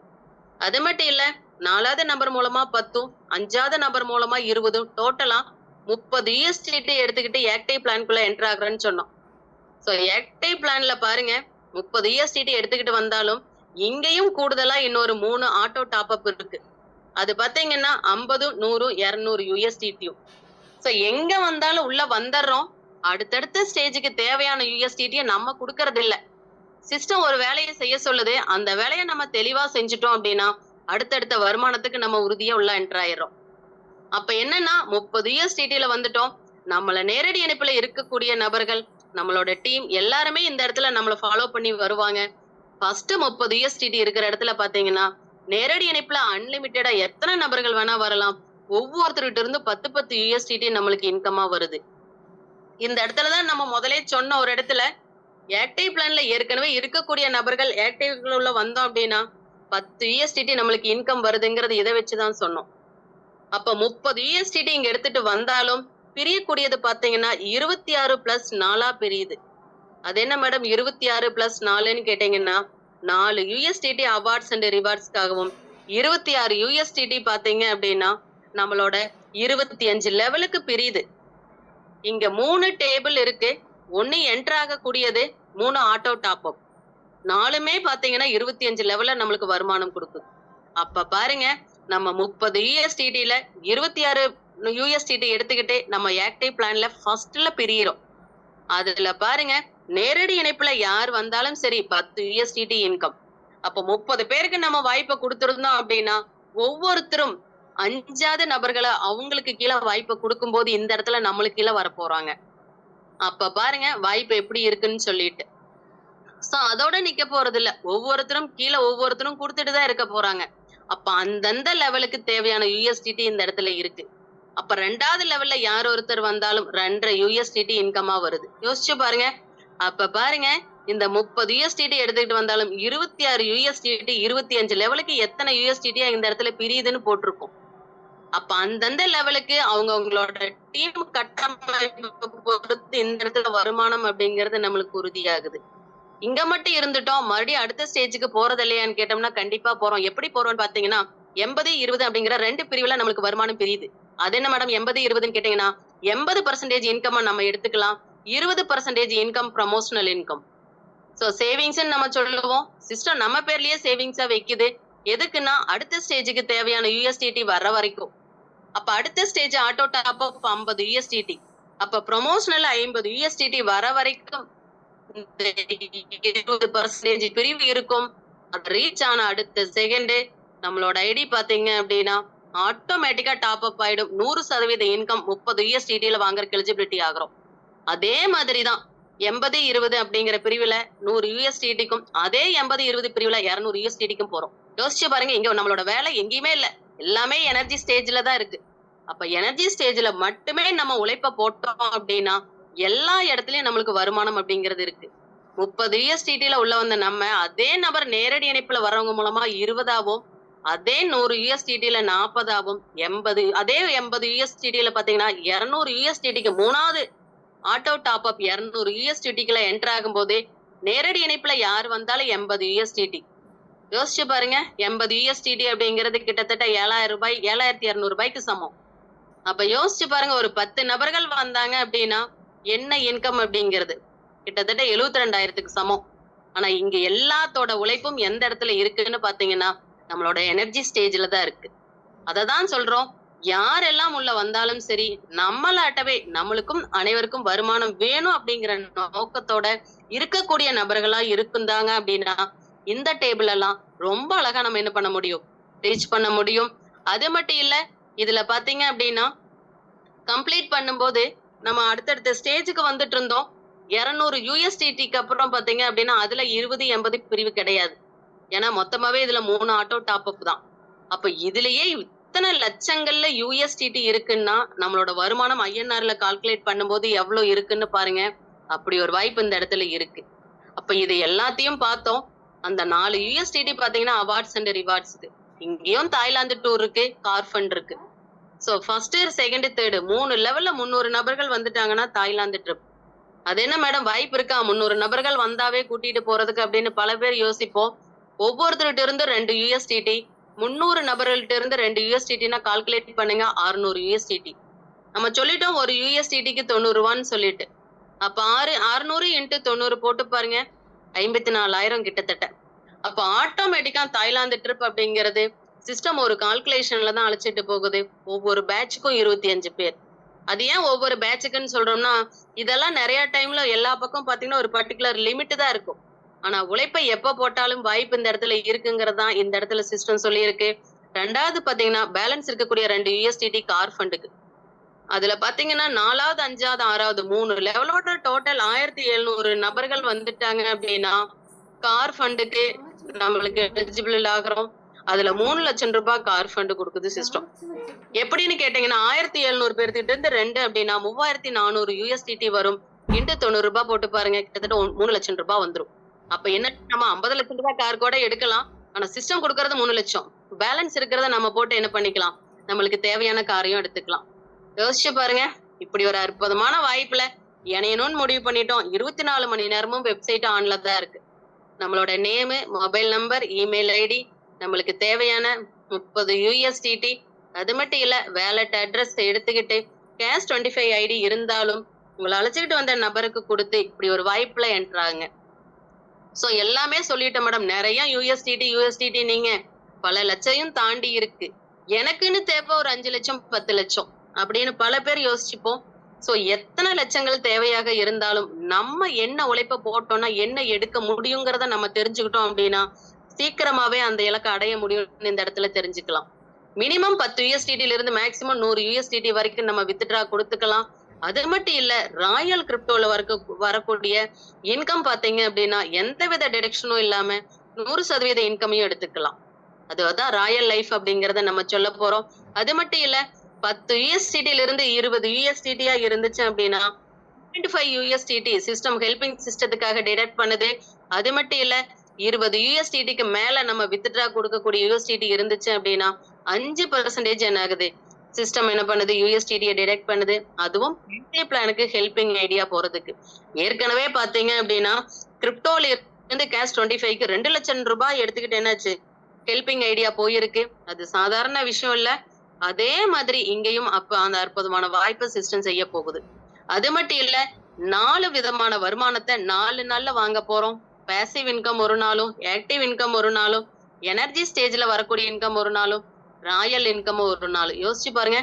அது மட்டும் இல்ல, 4வது நபர் மூலமா 10, 5வது நபர் மூலமா 20, டோட்டலா 30 யூஎஸ்டிடி எடுத்துக்கிட்டு ஆக்டிவ் பிளான்குள்ள என்டர் ஆகுறேன்னு சொன்னோம். சோ ஆக்டிவ் பிளான்ல பாருங்க 30 யூஎஸ்டிடி எடுத்துக்கிட்டு வந்தாலும் இங்கேயும் கூடுதலா இன்னொரு 3 ஆட்டோ டாப் அப் இருக்கு. அது பாத்தீங்கன்னா 50, 100, 200 யூஎஸ்டிடியும். சோ எங்க வந்தாலும் உள்ள வந்துடுறோம். அடுத்தடுத்த ஸ்டேஜுக்கு தேவையான யூஎஸ்டிடியை நம்ம கொடுக்கறது இல்ல. சிஸ்டம் ஒரு வேலையை செய்ய சொல்லுது. அந்த வேலையை நம்ம தெளிவா செஞ்சுட்டோம் அப்படின்னா அடுத்தடுத்த வருமானத்துக்கு நம்ம உறுதியா உள்ள என்டர் ஆயிடுறோம். அப்ப என்னன்னா 30 யூஎஸ்டிடில வந்துட்டோம். நம்மள நேரடி இணைப்புல இருக்கக்கூடிய நபர்கள், நம்மளோட டீம் எல்லாருமே இந்த இடத்துல நம்மள ஃபாலோ பண்ணி வருவாங்க. ஃபர்ஸ்ட் 30 யூஎஸ்டிடி இருக்கிற இடத்துல பாத்தீங்கன்னா நேரடி இணைப்புல அன்லிமிட்டடா எத்தனை நபர்கள் வேணா வரலாம். ஒவ்வொருத்தருகிட்ட இருந்து 10 யூஎஸ்டிடி நம்மளுக்கு இன்கமா வருது. இந்த இடத்துலதான் நம்ம முதலே சொன்ன ஒரு இடத்துல ஆக்டிவ் பிளான்ல ஏற்கனவே இருக்கக்கூடிய நபர்கள் ஆக்டிவ் உள்ள வந்தோம் அப்படின்னா 10 யூஎஸ்டிடி நம்மளுக்கு இன்கம் வருதுங்கிறது இதை வச்சுதான் சொன்னோம். அப்ப 30 யூஎஸ்டிடி இங்க எடுத்துட்டு வந்தாலும் பிரியக்கூடியது பாத்தீங்கன்னா 26 பிளஸ் 4 பிரியுது. அது என்ன மேடம் 26 பிளஸ் 4ன்னு கேட்டீங்கன்னா 4 யூஎஸ்டிடி அவார்ட்ஸ் அண்ட் ரிவார்ட்ஸ்க்காகவும் 26 யூஎஸ்டிடி பாத்தீங்க அப்படின்னா நம்மளோட 25 லெவலுக்கு பிரியுது. இங்க 3 டேபிள் இருக்கு. 1 என்டர் ஆகக்கூடியது, 3 ஆட்டோ டாப் அப். 4மே பாத்தீங்கன்னா 25 லெவல்ல நம்மளுக்கு வருமானம் கொடுக்குது. அப்ப பாருங்க நம்ம 30 யூஎஸ்டிடில 26 யூஎஸ்டிடி எடுத்துக்கிட்டு நம்ம ஆக்டிவ் பிளான்ல ஃபர்ஸ்ட்ல பிரியிறோம். அதுல பாருங்க நேரடி இணைப்புல யார் வந்தாலும் சரி 10 யூஎஸ்டிடி இன்கம். அப்ப 30 பேருக்கு நம்ம வாய்ப்பை கொடுத்திருந்தோம் அப்படின்னா ஒவ்வொருத்தரும் 5வது நபர்களை அவங்களுக்கு கீழே வாய்ப்பை கொடுக்கும்போது இந்த இடத்துல நம்மளுக்கு கீழே வர போறாங்க. அப்ப பாருங்க வாய்ப்பு எப்படி இருக்குன்னு சொல்லிட்டு. சோ அதோட நிக்க போறது இல்ல. ஒவ்வொருத்தரும் கீழே ஒவ்வொருத்தரும் கொடுத்துட்டுதான் இருக்க போறாங்க. அப்ப அந்தந்த லெவலுக்கு தேவையான யூஎஸ்டிடி இந்த இடத்துல இருக்கு. அப்ப 2வது லெவல்ல யார் ஒருத்தர் வந்தாலும் 2.5 யூஎஸ்டிடி இன்கமா வருது. யோசிச்சு பாருங்க. அப்ப பாருங்க இந்த 30 யூஎஸ்டிடி எடுத்துக்கிட்டு வந்தாலும் 26 யூஎஸ்டிடி 25 லெவலுக்கு எத்தனை யூஎஸ்டிடியா இந்த இடத்துல பிரியுதுன்னு போட்டிருக்கும். அப்ப அந்தந்த லெவலுக்கு அவங்களோட டீம் கட்டமைப்பு பொறுத்து இந்த இடத்துல வருமானம் அப்படிங்கிறது நம்மளுக்கு உறுதியாகுது. இங்க மட்டும் இருந்துட்டோம் மறுபடியும் அடுத்த ஸ்டேஜுக்கு போறது இல்லையான்னு கேட்டோம்னா கண்டிப்பா போறோம். எப்படி போறோம்னு பாத்தீங்கன்னா 80, 20 அப்படிங்கிற 2 பிரிவுல நம்மளுக்கு வருமானம் பிரியுது. அது என்ன மேடம் 80, 20ன்னு கேட்டீங்கன்னா 80% இன்கம் நம்ம எடுத்துக்கலாம். 20% income promotional income. So savings நம்ம சொல்லுவோம். சிஸ்டம் நம்ம பேர்லயே சேவிங்ஸா வைக்குது. எதுக்குன்னா அடுத்த ஸ்டேஜுக்கு தேவையான யூஎஸ்டிடி வர்ற வரைக்கும். அப்ப அடுத்த stage auto top up 50 USDT. அப்ப ப்ரமோஷனல் 50 யூஎஸ்டிடி வர வரைக்கும் 20% பிரிவு இருக்கும். அது ரீச் ஆன அடுத்த செகண்ட் நம்மளோட ஐடி பாத்தீங்க அப்படின்னா ஆட்டோமேட்டிக்கா டாப் அப் ஆயிடும். 100% இன்கம் 30 யூஎஸ்டிடில வாங்குறதுக்கு எலிஜிபிலிட்டி ஆகிறோம். அதே மாதிரிதான் 80, 20 அப்படிங்கிற பிரிவுல 100 யூஎஸ்டிடிக்கும் அதே 80, 20 பிரிவுல 200 யூஎஸ்டிடிக்கும் போறோம். யோசிச்சு பாருங்க. இங்க நம்மளோட வேலை எங்கேயுமே இல்ல. எல்லாமே எனர்ஜி ஸ்டேஜ்ல தான் இருக்கு. அப்ப எனர்ஜி ஸ்டேஜ்ல மட்டுமே நம்ம உழைப்ப போட்டோம் அப்படின்னா எல்லா இடத்துலயும் நம்மளுக்கு வருமானம் அப்படிங்கிறது இருக்கு. 30 யூஎஸ்டிடில உள்ள வந்த நம்ம அதே நபர் நேரடி இணைப்புல வர்றவங்க மூலமா 20ஆவும், அதே 100 யூஎஸ்டிடில 40ஆவும், 80 அதே 80 யூஎஸ்டிடில பாத்தீங்கன்னா 200 யூஎஸ்டிடிக்கு 3வது ஆட்டோ டாப் அப் 200 யூஎஸ்டிடிக்குள்ள என்டர் ஆகும் போதே நேரடி இணைப்புல யார் வந்தாலும் 80 யூஎஸ்டிடி. யோசிச்சு பாருங்க. 80 யூஎஸ்டிடி அப்படிங்கிறது கிட்டத்தட்ட 7,000 ரூபாய் 7,200 ரூபாய்க்கு சமம். அப்ப யோசிச்சு பாருங்க. ஒரு 10 நபர்கள் வந்தாங்க அப்படின்னா என்ன இன்கம் அப்படிங்கிறது கிட்டத்தட்ட 72,000க்கு சமம். ஆனா இங்க எல்லாத்தோட உழைப்பும் எந்த இடத்துல இருக்குன்னு பாத்தீங்கன்னா நம்மளோட எனர்ஜி ஸ்டேஜ்ல தான் இருக்கு. அததான் சொல்றோம். யாரெல்லாம் உள்ள வந்தாலும் சரி நம்மளாட்டவே நம்மளுக்கும் அனைவருக்கும் வருமானம் வேணும் அப்படிங்கிற நோக்கத்தோட இருக்கக்கூடிய நபர்களா இருக்குந்தாங்க அப்படின்னா இந்த டேபிள் எல்லாம் ரொம்ப அழகா நம்ம என்ன பண்ண முடியும், ரீச் பண்ண முடியும். அது மட்டும் இல்ல, இதுல பாத்தீங்க அப்படின்னா கம்ப்ளீட் பண்ணும்போது நம்ம அடுத்தடுத்த ஸ்டேஜுக்கு வந்துட்டு இருந்தோம். 200 USDTக்கு அப்புறம் பாத்தீங்க அப்படின்னா அதுல 20, 80 பிரிவு கிடையாது. ஏன்னா மொத்தமாவே இதுல 3 ஆட்டோ டாப் அப் தான். அப்ப இதுலயே இத்தனை லட்சங்கள்ல USDT இருக்குன்னா நம்மளோட வருமானம் INRல கால்குலேட் பண்ணும்போது எவ்வளவு இருக்குன்னு பாருங்க. அப்படி ஒரு வாய்ப்பு இந்த இடத்துல இருக்கு. அப்ப இது எல்லாத்தையும் பார்த்தோம். அந்த 4 USDT பாத்தீங்கன்னா அவார்ட்ஸ் அண்ட் ரிவார்ட்ஸ்க்கு. இங்கேயும் தாய்லாந்து டூர் இருக்கு, கார் ஃபண்ட் இருக்கு. சோ ஃபர்ஸ்ட், செகண்ட், தேர்ட் 3 லெவல்ல 300 நபர்கள் வந்துட்டாங்கன்னா தாய்லாந்து ட்ரிப். அது என்ன மேடம் வாய்ப்பு இருக்கா? 300 நபர்கள் வந்தாவே கூட்டிட்டு போறதுக்கு அப்படின்னு பல பேர் யோசிப்போம். ஒவ்வொருத்தர்கிட்ட இருந்து 2 USDT, 300 நபர்கள்ட்ட இருந்து 2 USDTனா கால்குலேட் பண்ணுங்க 600 USDT. நம்ம சொல்லிட்டோம் ஒரு USDTக்கு 90 ரூபான்னு சொல்லிட்டு. அப்ப 600 இன்ட்டு 90 போட்டு பாருங்க 54,000 கிட்டத்தட்ட. அப்ப ஆட்டோமேட்டிக்கா தாய்லாந்து ட்ரிப் அப்படிங்கிறது சிஸ்டம் ஒரு கால்குலேஷன்ல தான் அழைச்சிட்டு போகுது. ஒவ்வொரு பேட்சுக்கும் 25 பேர். அது ஏன் ஒவ்வொரு பேட்சுக்குன்னு சொல்றோம்னா இதெல்லாம் நிறைய டைம்ல எல்லா பக்கம் பாத்தீங்கன்னா ஒரு பர்டிகுலர் லிமிட் தான் இருக்கும். ஆனா உழைப்பை எப்ப போட்டாலும் வாய்ப்பு இந்த இடத்துல இருக்குங்கிறதா இந்த இடத்துல சிஸ்டம் சொல்லியிருக்கு. 2வது பாத்தீங்கன்னா பேலன்ஸ் இருக்கக்கூடிய 2 USDT கார் ஃபண்டுக்கு. அதுல பாத்தீங்கன்னா 4வது, 5வது, 6வது 3 லெவலோட டோட்டல் 1700 நபர்கள் வந்துட்டாங்க அப்படின்னா கார் ஃபண்டுக்கு நம்மளுக்கு எலிஜிபிள் ஆகிறோம். அதுல 3 லட்சம் ரூபாய் கார் ஃபண்ட் கொடுக்குது சிஸ்டம். எப்படின்னு கேட்டீங்கன்னா 1700 பேர்த்திட்ட இருந்து 2 அப்படின்னா 3400 USDT வரும். இன்ட்டு 90 ரூபாய் போட்டு பாருங்க கிட்டத்தட்ட 3 லட்சம் ரூபாய் வந்துரும். அப்ப என்ன நம்ம 50 லட்சம் ரூபாய் கார் கூட எடுக்கலாம். ஆனா சிஸ்டம் கொடுக்கறது 3 லட்சம். பேலன்ஸ் இருக்கிறத நம்ம போட்டு என்ன பண்ணிக்கலாம்? நம்மளுக்கு தேவையான காரையும் எடுத்துக்கலாம். யோசிச்சு பாருங்க. இப்படி ஒரு அற்புதமான வாய்ப்புல இணையணும்னு முடிவு பண்ணிட்டோம். 24 மணி நேரமும் வெப்சைட் ஆன்ல தான் இருக்கு. நம்மளோட name, mobile number, email ID, நம்மளுக்கு தேவையான 30 USDT, அது மட்டும் இல்ல வேலட் அட்ரஸ் எடுத்துக்கிட்டு கேஷ் 25 ஐடி இருந்தாலும் உங்களை அழைச்சிக்கிட்டு வந்த நபருக்கு கொடுத்து இப்படி ஒரு வாய்ப்புல என்ட்ராங்க. சோ எல்லாமே சொல்லிட்டேன் மேடம். நிறைய USDT நீங்க பல லட்சம் தாண்டி இருக்கு. எனக்குன்னு தேவை ஒரு 5 லட்சம் 10 லட்சம் அப்படின்னு பல பேர் யோசிச்சுப்போம். சோ எத்தனை லட்சங்கள் தேவையாக இருந்தாலும் நம்ம என்ன உழைப்ப போட்டோம்னா என்ன எடுக்க முடியுங்கிறத நம்ம தெரிஞ்சுக்கிட்டோம் அப்படின்னா சீக்கிரமாவே அந்த இலக்கை அடைய முடியும் இந்த இடத்துல தெரிஞ்சுக்கலாம். மினிமம் 10 USDTல இருந்து மேக்சிமம் 100 USDT வரைக்கும் நம்ம வித்ட்ரா கொடுத்துக்கலாம். அது மட்டும் இல்ல ராயல் கிரிப்டோல வரக்கூடிய இன்கம் பாத்தீங்க அப்படின்னா எந்தவித டிடக்ஷனும் இல்லாம 100% இன்கமையும் எடுத்துக்கலாம். அதுதான் ராயல் லைஃப் அப்படிங்கறத நம்ம சொல்ல போறோம். அது மட்டும் இல்ல 10 USDTல இருந்து 20 USDTயா இருந்துச்சு அப்படின்னா 25 USDT சிஸ்டம் ஹெல்பிங் சிஸ்டத்துக்காக டிடக்ட் பண்ணுது. அது மட்டும் இல்ல 20 USDTக்கு மேல நம்ம வித்ட்ரா கொடுக்கக்கூடிய USDT இருந்துச்சு அப்படின்னா 5% என்ன ஆகுது? சிஸ்டம் என்ன பண்ணுது? USDTயை டிடக்ட் பண்ணுது. அதுவும் பிளானுக்கு ஹெல்பிங் ஐடியா போறதுக்கு. ஏற்கனவே பாத்தீங்க அப்படின்னா கிரிப்டோல இருந்து கேஷ் 25க்கு 2 லட்சம் ரூபாய் எடுத்துக்கிட்டு என்னாச்சு? ஹெல்பிங் ஐடியா போயிருக்கு. அது சாதாரண விஷயம் இல்ல. அதே மாதிரி இங்கேயும் அப்ப அந்த அற்புதமான வாய்ப்பு சிஸ்டம் செய்ய போகுது. அது மட்டும் இல்ல 4 விதமான வருமானத்தை 4 நாள்ல வாங்க போறோம். பேசிவ் இன்கம் ஒரு நாளும், ஆக்டிவ் இன்கம் ஒரு நாளும், எனர்ஜி ஸ்டேஜ்ல வரக்கூடிய இன்கம் ஒரு நாளும், ராயல் இன்கம் ஒரு நாள். யோசிச்சு பாருங்க.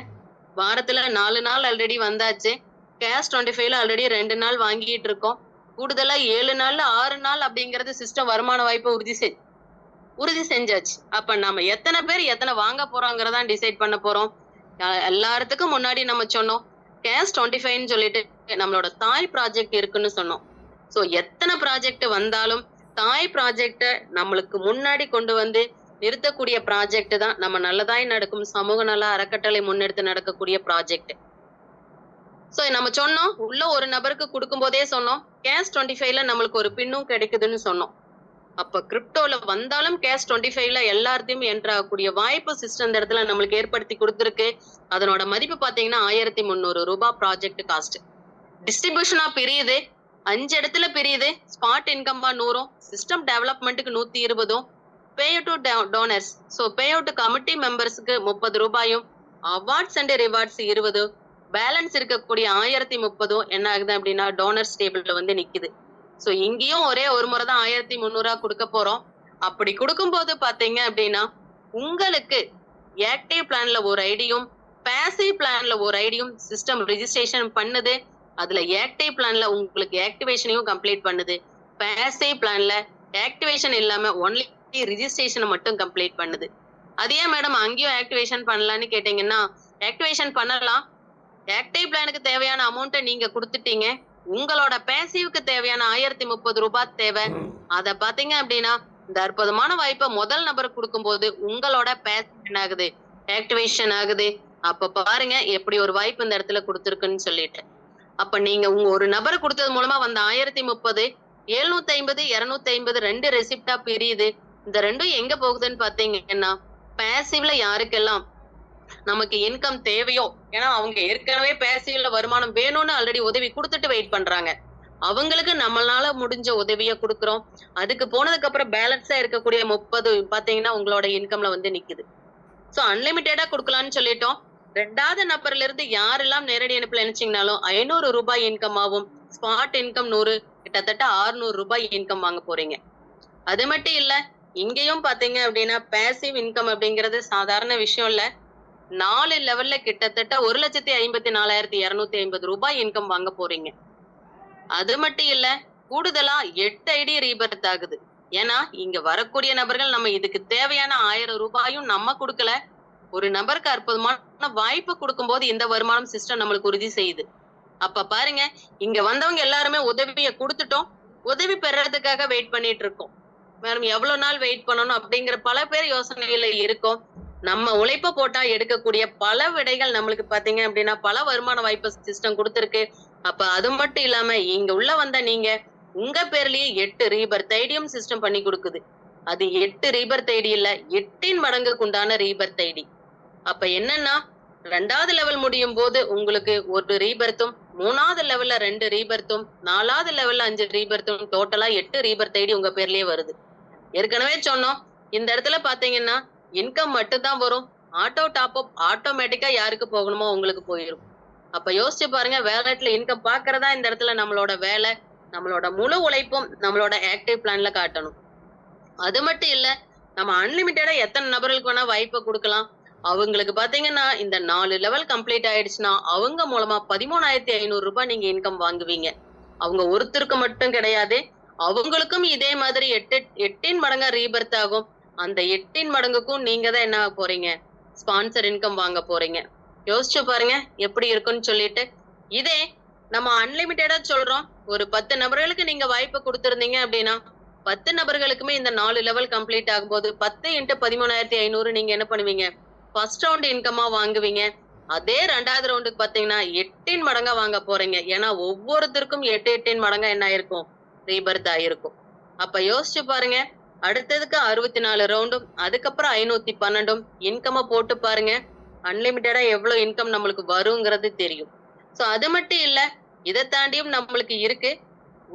வாரத்துல 4 நாள் ஆல்ரெடி வந்தாச்சு. கேஷ் 25ல ஆல்ரெடி 2 நாள் வாங்கிட்டு இருக்கோம். கூடுதலா 7 நாள்ல 6 நாள் அப்படிங்கறது சிஸ்டம் வருமான வாய்ப்பை உறுதி செஞ்சாச்சு. அப்ப நம்ம எத்தனை பேர் எத்தனை வாங்க போறோங்கிறதா டிசைட் பண்ண போறோம். எல்லாத்துக்கும் முன்னாடி நம்ம சொன்னோம் கேஷ் 25ன்னு சொல்லிட்டு நம்மளோட தாய் ப்ராஜெக்ட் இருக்குன்னு சொன்னோம். சோ எத்தனை ப்ராஜெக்ட் வந்தாலும் தாய் ப்ராஜெக்ட நம்மளுக்கு முன்னாடி கொண்டு வந்து நிறுத்தக்கூடிய ப்ராஜெக்ட் தான் நம்ம நல்லதாய் நடக்கும் சமூக நல அறக்கட்டளை முன்னெடுத்து நடக்கக்கூடிய ப்ராஜெக்ட். சோ நம்ம சொன்னோம் உள்ள ஒரு நபருக்கு கொடுக்கும் போதே சொன்னோம் கேஷ் 25ல நம்மளுக்கு ஒரு பின்னும் கிடைக்குதுன்னு சொன்னோம். அப்ப கிரிப்டோல வந்தாலும் கேஷ் 25ல எல்லாத்தையும் என்டர் ஆகக்கூடிய வாய்ப்பு சிஸ்டம் இந்த இடத்துல நம்மளுக்கு ஏற்படுத்தி கொடுத்துருக்கு. அதனோட மதிப்பு பாத்தீங்கன்னா 1300 ரூபாய் ப்ராஜெக்ட் காஸ்ட். டிஸ்ட்ரிபியூஷனா பிரியுது, 5 இடத்துல பிரியுது. ஸ்பாட் இன்கம்பா 100, சிஸ்டம் டெவலப்மெண்ட்டுக்கு 120, pay to donors so pay out committee மெம்பர்ஸ்க்கு 30 ரூபாயும், அவார்ட்ஸ் அண்ட் ரிவார்ட்ஸ் 20, பேலன்ஸ் இருக்கக்கூடிய 1030 என்ன ஆகுது அப்படின்னா டோனர்ஸ் டேபிள்ல வந்து நிக்குது. சோ இங்கேயும் ஒரே ஒரு முறை தான் 1300 கொடுக்க போறோம். அப்படி கொடுக்கும்போது பாத்தீங்க அப்படின்னா உங்களுக்கு ஆக்டிவ் பிளான்ல ஒரு ஐடியும் பேசிவ் பிளான்ல ஒரு ஐடியும் சிஸ்டம் ரெஜிஸ்ட்ரேஷன் பண்ணுது. அதுல ஆக்டிவ் பிளான்ல உங்களுக்கு ஆக்டிவேஷனையும் கம்ப்ளீட் பண்ணுது. பேசிவ் பிளான்ல ஆக்டிவேஷன் இல்லாம ஒன்லி ரெஜிஸ்ட்ரேஷனை மட்டும் கம்ப்ளீட் பண்ணுது. அதே மேடம் அங்கேயும் ஆக்டிவேஷன் பண்ணலான்னு கேட்டீங்கன்னா ஆக்டிவேஷன் பண்ணலாம். ஆக்டிவ் பிளானுக்கு தேவையான அமௌண்ட்டை நீங்க கொடுத்துட்டீங்க. உங்களோட பேசிவ்க்கு தேவையான 1030 ரூபாய் தேவை. அத பாத்தீங்க அப்படின்னா இந்த அற்புதமான வாய்ப்பை முதல் நபருக்கு கொடுக்கும்போது உங்களோட பேசிவ் என்ன ஆகுது, ஆக்டிவேஷன் ஆகுது. அப்ப பாருங்க எப்படி ஒரு வாய்ப்பு இந்த இடத்துல கொடுத்துருக்குன்னு சொல்லிட்டு. அப்ப நீங்க உங்க ஒரு நபருக்கு கொடுத்தது மூலமா வந்த 1030, 750, 250 2 ரெசிப்டா பிரியுது. இந்த ரெண்டும் எங்க போகுதுன்னு பாத்தீங்கன்னா பேசிவ்ல யாருக்கெல்லாம் நமக்கு இன்கம் தேவையோ, ஏன்னா அவங்க ஏற்கனவே பேசிவ்ல வருமானம் வேணும்னு ஆல்ரெடி உதவி கொடுத்துட்டு வெயிட் பண்றாங்க. அவங்களுக்கு நம்மளால முடிஞ்ச உதவிய குடுக்குறோம். அதுக்கு போனதுக்கு அப்புறம் பேலன்ஸா இருக்கக்கூடிய 30 பாத்தீங்கன்னா உங்களோட இன்கம்ல வந்து நிக்குது. சோ அன்லிமிட்டடா குடுக்கலாம்னு சொல்லிட்டோம். 2வது நபர்ல இருந்து யாரெல்லாம் நேரடி இணைப்புல இணைச்சீங்கனாலும் 500 ரூபாய் இன்கம் ஆகும். ஸ்பாட் இன்கம் 100, கிட்டத்தட்ட 600 ரூபாய் இன்கம் வாங்க போறீங்க. அது மட்டும் இல்ல, இங்கேயும் பாத்தீங்க அப்படின்னா பேசிவ் இன்கம் அப்படிங்கிறது சாதாரண விஷயம் இல்ல. 4 லெவல்ல கிட்டத்தட்ட 1,54,250 ரூபாய் இன்கம் வாங்க போறீங்க. அது மட்டும் இல்ல, கூடுதலா 8 ஐடி ரீபர்த் ஆகுது. ஏன்னா இங்க வரக்கூடிய நபர்கள் நம்ம இதுக்கு தேவையான 1000 ரூபாயும் நம்ம கொடுக்கல. ஒரு நபருக்கு அற்புதமான வாய்ப்பு கொடுக்கும்போது இந்த வருமானம் சிஸ்டம் நம்மளுக்கு உறுதி செய்யுது. அப்ப பாருங்க, இங்க வந்தவங்க எல்லாருமே உதவிய குடுத்துட்டோம். உதவி பெறறதுக்காக வெயிட் பண்ணிட்டு இருக்கோம். மேடம் எவ்வளவு நாள் வெயிட் பண்ணணும் அப்படிங்கிற பல பேர் யோசனையில இருக்கோம். நம்ம உழைப்ப போட்டா எடுக்கக்கூடிய பல விடைகள் நம்மளுக்கு பாத்தீங்க அப்படின்னா பல வருமான வாய்ப்பு சிஸ்டம் கொடுத்திருக்கு. அப்ப அது மட்டும் இல்லாம இங்க உள்ள வந்த நீங்க உங்க பேர்லயே 8 ரீபர்த் ஐடியும் சிஸ்டம் பண்ணி கொடுக்குது. அது 8 ரீபர்த் ஐடி இல்ல, 8 மடங்குக்கு உண்டான ரீபர்த் ஐடி. அப்ப என்னன்னா 2வது லெவல் முடியும் போது உங்களுக்கு ஒரு ரீபர்த்தும், 3வது லெவல்ல 2 ரீபர்த்தும், 4வது லெவல்ல 5 ரீபர்த்தும், டோட்டலா 8 ரீபர்த் ஐடி உங்க பேர்லயே வருது. ஏற்கனவே சொன்னோம், இந்த இடத்துல பாத்தீங்கன்னா இன்கம் மட்டும் தான் வரும். ஆட்டோ டாப் அப் ஆட்டோமேட்டிக்கா யாருக்கு போகணுமோ உங்களுக்கு போயிரும். அப்ப யோசிச்சு பாருங்க, வேலட்ல இன்கம் பாக்குறதா இந்த இடத்துல நம்மளோட வேலை. நம்மளோட முழு உழைப்பும் நம்மளோட ஆக்டிவ் பிளான்ல காட்டணும். அது மட்டும் இல்ல, நம்ம அன்லிமிட்டடா எத்தனை நபர்களுக்கு வேணா வாய்ப்பை கொடுக்கலாம். அவங்களுக்கு பாத்தீங்கன்னா இந்த 4 லெவல் கம்ப்ளீட் ஆயிடுச்சுன்னா அவங்க மூலமா 13,500 ரூபாய் நீங்க இன்கம் வாங்குவீங்க. அவங்க ஒருத்தருக்கு மட்டும் கிடையாது, அவங்களுக்கும் இதே மாதிரி 8 மடங்கா ரீபர்த் ஆகும். அந்த 8 மடங்குக்கும் நீங்க தான் என்ன ஆக போறீங்க, ஸ்பான்சர் இன்கம் வாங்க போறீங்க. யோசிச்சு பாருங்க எப்படி இருக்குன்னு சொல்லிட்டு. இதே நம்ம அன்லிமிட்டடா சொல்றோம், ஒரு 10 நபர்களுக்கு நீங்க வாய்ப்பு கொடுத்திருந்தீங்க அப்படின்னா 10 நபர்களுக்குமே இந்த 4 லெவல் கம்ப்ளீட் ஆகும்போது 10 × 13,500 நீங்க என்ன பண்ணுவீங்க, ஃபர்ஸ்ட் ரவுண்ட் இன்கமா வாங்குவீங்க. அதே 2வது ரவுண்டுக்கு பாத்தீங்கன்னா 8 மடங்கா வாங்க போறீங்க. ஏன்னா ஒவ்வொருத்தருக்கும் 8 மடங்கா என்ன ஆயிருக்கும், ரீபர்த் ஆயிருக்கும். அப்ப யோசிச்சு பாருங்க, அடுத்ததுக்கு 64 ரவுண்டும் அதுக்கப்புறம் 512 இன்கம போட்டு பாருங்க. அன்லிமிட்டடா எவ்வளவு இன்கம் நம்மளுக்கு வருங்கிறது தெரியும். சோ அது மட்டும் இல்ல, இதை தாண்டியும் நம்மளுக்கு இருக்கு.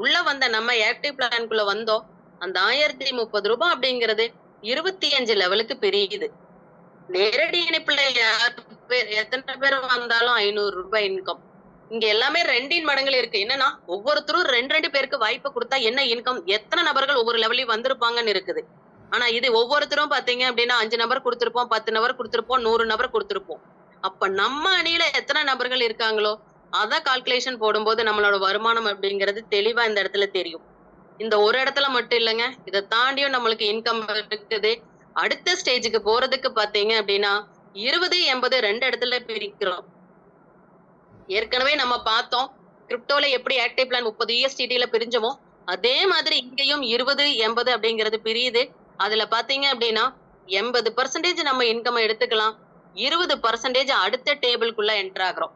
உள்ள வந்த நம்ம ஆக்டிவ் பிளான்குள்ள வந்தோம். அந்த 1030 ரூபாய் அப்படிங்கிறது 25 லெவலுக்கு பிரியுது. நேரடி இணைப்புல எத்தனை பேர் வந்தாலும் 500 ரூபாய் இன்கம். இங்க எல்லாமே 2 மடங்குல இருக்கு. என்னன்னா ஒவ்வொருத்தரும் 2 பேருக்கு வாய்ப்பு கொடுத்தா என்ன இன்கம், எத்தனை நபர்கள் ஒவ்வொரு லெவலையும் வந்திருப்பாங்கன்னு இருக்குது. ஆனா இது ஒவ்வொருத்தரும் பாத்தீங்க அப்படின்னா 5 நபர் கொடுத்திருப்போம், 10 நபர் கொடுத்திருப்போம், 100 நபர் கொடுத்திருப்போம். அப்ப நம்ம அணியில எத்தனை நபர்கள் இருக்காங்களோ அத கால்குலேஷன் போடும்போது நம்மளோட வருமானம் அப்படிங்கிறது தெளிவா இந்த இடத்துல தெரியும். இந்த ஒரு இடத்துல மட்டும் இல்லைங்க, இதை தாண்டியும் நம்மளுக்கு இன்கம் இருக்குது. அடுத்த ஸ்டேஜுக்கு போறதுக்கு பாத்தீங்க அப்படின்னா 20, 80 2 இடத்துல பிரிக்கிறோம். ஏற்கனவே நம்ம பார்த்தோம், கிரிப்டோல எப்படி ஆக்டிவ் பிளான் 30 USDT பிரிஞ்சோமோ அதே மாதிரி இங்கேயும் 20, 80 அப்படிங்கிறது பிரியுது. அதுல பாத்தீங்க அப்படின்னா 80% நம்ம இன்கம் எடுத்துக்கலாம், 20% அடுத்த டேபிள்குள்ள என்டர் ஆகுறோம்.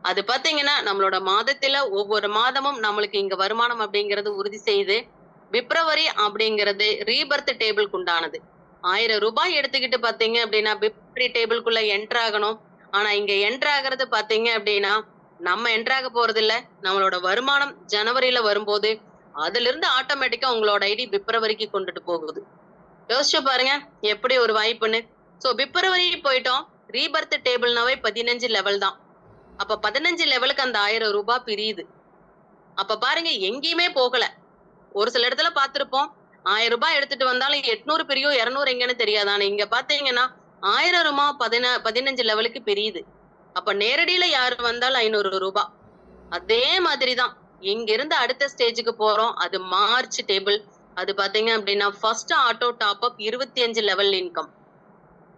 அது பாத்தீங்கன்னா நம்மளோட மாதத்துல ஒவ்வொரு மாதமும் நம்மளுக்கு இங்க வருமானம் அப்படிங்கிறது உறுதி செய்யுது. பிப்ரவரி அப்படிங்கிறது ரீபர்த் டேபிள்க்கு உண்டானது. 1000 ரூபாய் எடுத்துக்கிட்டு பாத்தீங்க அப்படின்னா பிப்ரவரி டேபிள்குள்ள என்டர் ஆகணும். ஆனா இங்க என்டர் ஆகுறது பாத்தீங்க அப்படின்னா நம்ம என்டர் ஆக போறது இல்ல, நம்மளோட வருமானம் ஜனவரியில வரும்போது அதுல இருந்து ஆட்டோமேட்டிக்கா உங்களோட ஐடி பிப்ரவரிக்கு கொண்டுட்டு போகுது. யோசிச்சு பாருங்க எப்படி ஒரு வாய்ப்புன்னு. சோ பிப்ரவரி போயிட்டோம், ரீபர்த் டேபிள்னாவே 15 லெவல் தான். அப்ப 15 லெவலுக்கு அந்த 1000 ரூபாய் பிரியுது. அப்ப பாருங்க எங்கேயுமே போகல. ஒரு சில இடத்துல பார்த்திருப்போம், 1000 ரூபாய் எடுத்துட்டு வந்தாலும் 800 பிரியும், 200 எங்கன்னு தெரியாது. ஆனா இங்க பாத்தீங்கன்னா 1000 ரூபாய் 15 லெவலுக்கு பிரியுது. அப்ப நேரடியில யாரு வந்தாலும் 500 ரூபாய். அதே மாதிரிதான் இங்க இருந்து அடுத்த ஸ்டேஜுக்கு போறோம். அது மார்ச் டேபிள். அது பாத்தீங்க அப்படின்னா first auto top up 25 level income.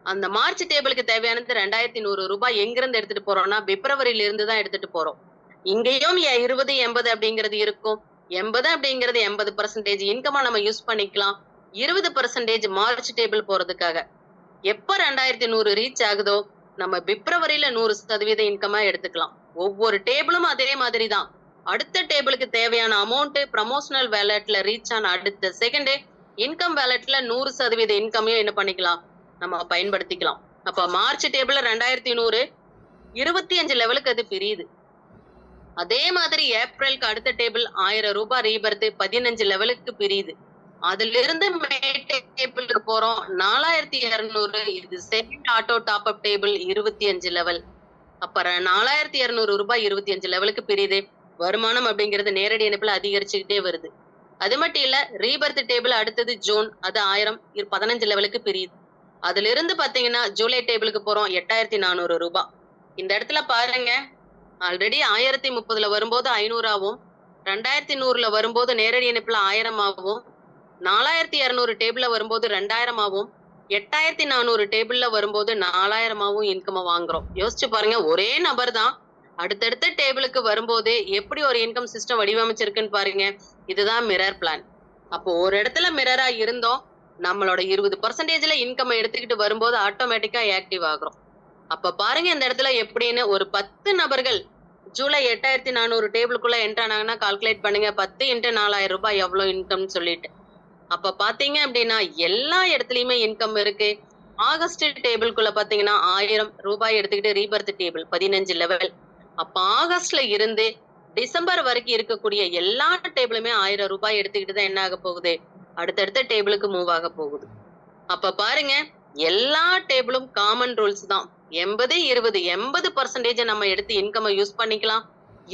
அந்த மார்ச் டேபிளுக்கு தேவையானது 2100 ரூபாய் எங்கிருந்து எடுத்துட்டு போறோம்னா பிப்ரவரியில இருந்து தான் எடுத்துட்டு போறோம். இங்கேயும் 20 80 அப்படிங்கிறது இருக்கும். 80 அப்படிங்கிறது 80% இன்கமா நம்ம யூஸ் பண்ணிக்கலாம். 20% மார்ச் டேபிள் போறதுக்காக. எப்ப 2100 ரீச் ஆகுதோ நம்ம பிப்ரவரியில 100% இன்கமா எடுத்துக்கலாம். ஒவ்வொரு டேபிளும் அதே மாதிரி தான். அடுத்த டேபிளுக்கு தேவையான அமௌண்ட் ப்ரமோஷனல் வேலட்ல ரீச் ஆன அடுத்த செகண்டே இன்கம் வேலட்ல 100% இன்கமையும் என்ன பண்ணிக்கலாம், நம்ம பயன்படுத்திக்கலாம். அப்ப மார்ச் டேபிள்ல 2100 25 லெவலுக்கு அது பிரியுது. அதே மாதிரி ஏப்ரலுக்கு அடுத்த டேபிள் 1000 ரூபாய் ரீபர்த் 15 லெவலுக்கு பிரியுது. அதுல இருந்து மே டேபிளுக்கு போறோம் 4200. இது second auto top up table 25 level. அப்புறம் 4200 ரூபாய் 25 லெவலுக்கு பிரியுது. வருமானம் அப்படிங்கிறது நேரடி இணைப்புல அதிகரிச்சுக்கிட்டே வருது. அது மட்டும் இல்ல, ரீபர்த் டேபிள் அடுத்தது ஜூன், அது 1000 15 லெவலுக்கு பிரியுது. அதுல இருந்து பாத்தீங்கன்னா ஜூலை டேபிளுக்கு போறோம் 8400 ரூபாய். இந்த இடத்துல பாருங்க, ஆல்ரெடி 1030ல வரும்போது 500ஆவும், 2100ல வரும்போது நேரடி இணைப்புல 1000ஆவும், 4200 டேபிள்ல வரும்போது 2000ஆவும், 8400 டேபிள்ல வரும்போது 4000ஆவும் இன்கம் வாங்குறோம். யோசிச்சு பாருங்க, ஒரே நபர் தான் அடுத்தடுத்த டேபிளுக்கு வரும்போது எப்படி ஒரு இன்கம் சிஸ்டம் வடிவமைச்சிருக்குன்னு பாருங்க. இதுதான் மிரர் பிளான். அப்போ ஒரு இடத்துல மிரரா இருந்தோம், நம்மளோட 20%ல இன்கம் எடுத்துக்கிட்டு வரும்போது ஆட்டோமேட்டிக்கா ஆக்டிவ் ஆகுறோம். அப்ப பாருங்க இந்த இடத்துல எப்படின்னு. ஒரு 10 நபர்கள் ஜூலை 8400 டேபிளுக்குள்ள என்டர் ஆனாங்கன்னா கால்குலேட் பண்ணுங்க. 10 × 4000 ரூபாய் எவ்வளவு இன்கம்னு சொல்லிட்டு. அப்ப பாத்தீங்க அப்படின்னா எல்லா இடத்துலயுமே இன்கம் இருக்கு. ஆகஸ்ட் டேபிள்குள்ள பாத்தீங்கன்னா 1000 ரூபாய் எடுத்துக்கிட்டு ரீபர்த் டேபிள் 15 லெவல். அப்ப ஆகஸ்ட்ல இருந்து டிசம்பர் வரைக்கும் இருக்கக்கூடிய எல்லா டேபிளுமே 1000 ரூபாய் எடுத்துக்கிட்டு தான் என்ன ஆக போகுது, அடுத்தடுத்த டேபிளுக்கு மூவ் ஆக போகுது. அப்ப பாருங்க, எல்லா டேபிளும் காமன் ரூல்ஸ் தான். 80 20 80% நம்ம எடுத்து இன்கம் யூஸ் பண்ணிக்கலாம்.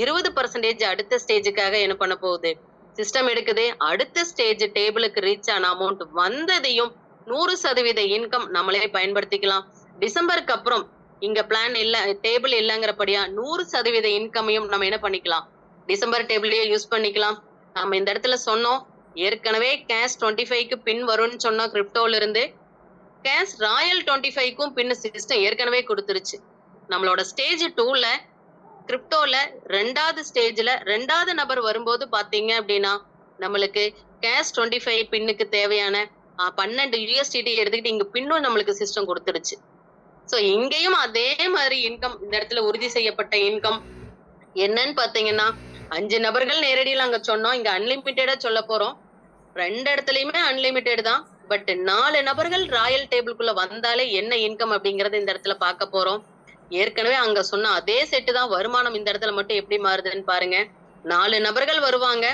20% அடுத்த ஸ்டேஜுக்காக என்ன பண்ண போகுது, சிஸ்டம் எடுக்குது. அடுத்த ஸ்டேஜ் டேபிளுக்கு ரீச் ஆன அமௌண்ட் வந்ததையும் 100% இன்கம் நம்மளே பயன்படுத்திக்கலாம். டிசம்பருக்கு அப்புறம் இங்க பிளான் இல்ல, டேபிள் இல்லங்கிறபடியா 100% இன்கமையும் நம்ம என்ன பண்ணிக்கலாம், டிசம்பர் டேபிளையே யூஸ் பண்ணிக்கலாம். நம்ம இந்த இடத்துல சொன்னோம், ஏற்கனவே கேஷ் 25க்கு பின் வரும்னு சொன்னோம். கிரிப்டோல இருந்து கேஷ் ராயல் 25க்கும் பின் சிஸ்டம் ஏற்கனவே கொடுத்துருச்சு. நம்மளோட ஸ்டேஜ் 2ல கிரிப்டோல 2வது ஸ்டேஜ்ல 2வது நபர் வரும்போது பாத்தீங்க அப்படின்னா நம்மளுக்கு கேஷ் 25 பின்னுக்கு தேவையான 12 USDT எடுத்துக்கிட்டு இங்க பின்னும் நம்மளுக்கு சிஸ்டம் கொடுத்துருச்சு. சோ இங்கேயும் அதே மாதிரி இன்கம் இந்த இடத்துல உறுதி செய்யப்பட்ட இன்கம் என்னன்னு பாத்தீங்கன்னா 5 நபர்கள் நேரடியில் அங்க சொன்னோம். இங்க அன்லிமிட்டடா சொல்ல போறோம். 2 இடத்துலயுமே அன்லிமிட்டட் தான். பட் 4 நபர்கள் ராயல் டேபிள்குள்ள வந்தாலே என்ன இன்கம் அப்படிங்கறது இந்த இடத்துல பார்க்க போறோம். ஏற்கனவே அங்க சொன்ன அதே செட்டு தான். வருமானம் இந்த இடத்துல மட்டும் எப்படி மாறுதுன்னு பாருங்க. 4 நபர்கள் வருவாங்க.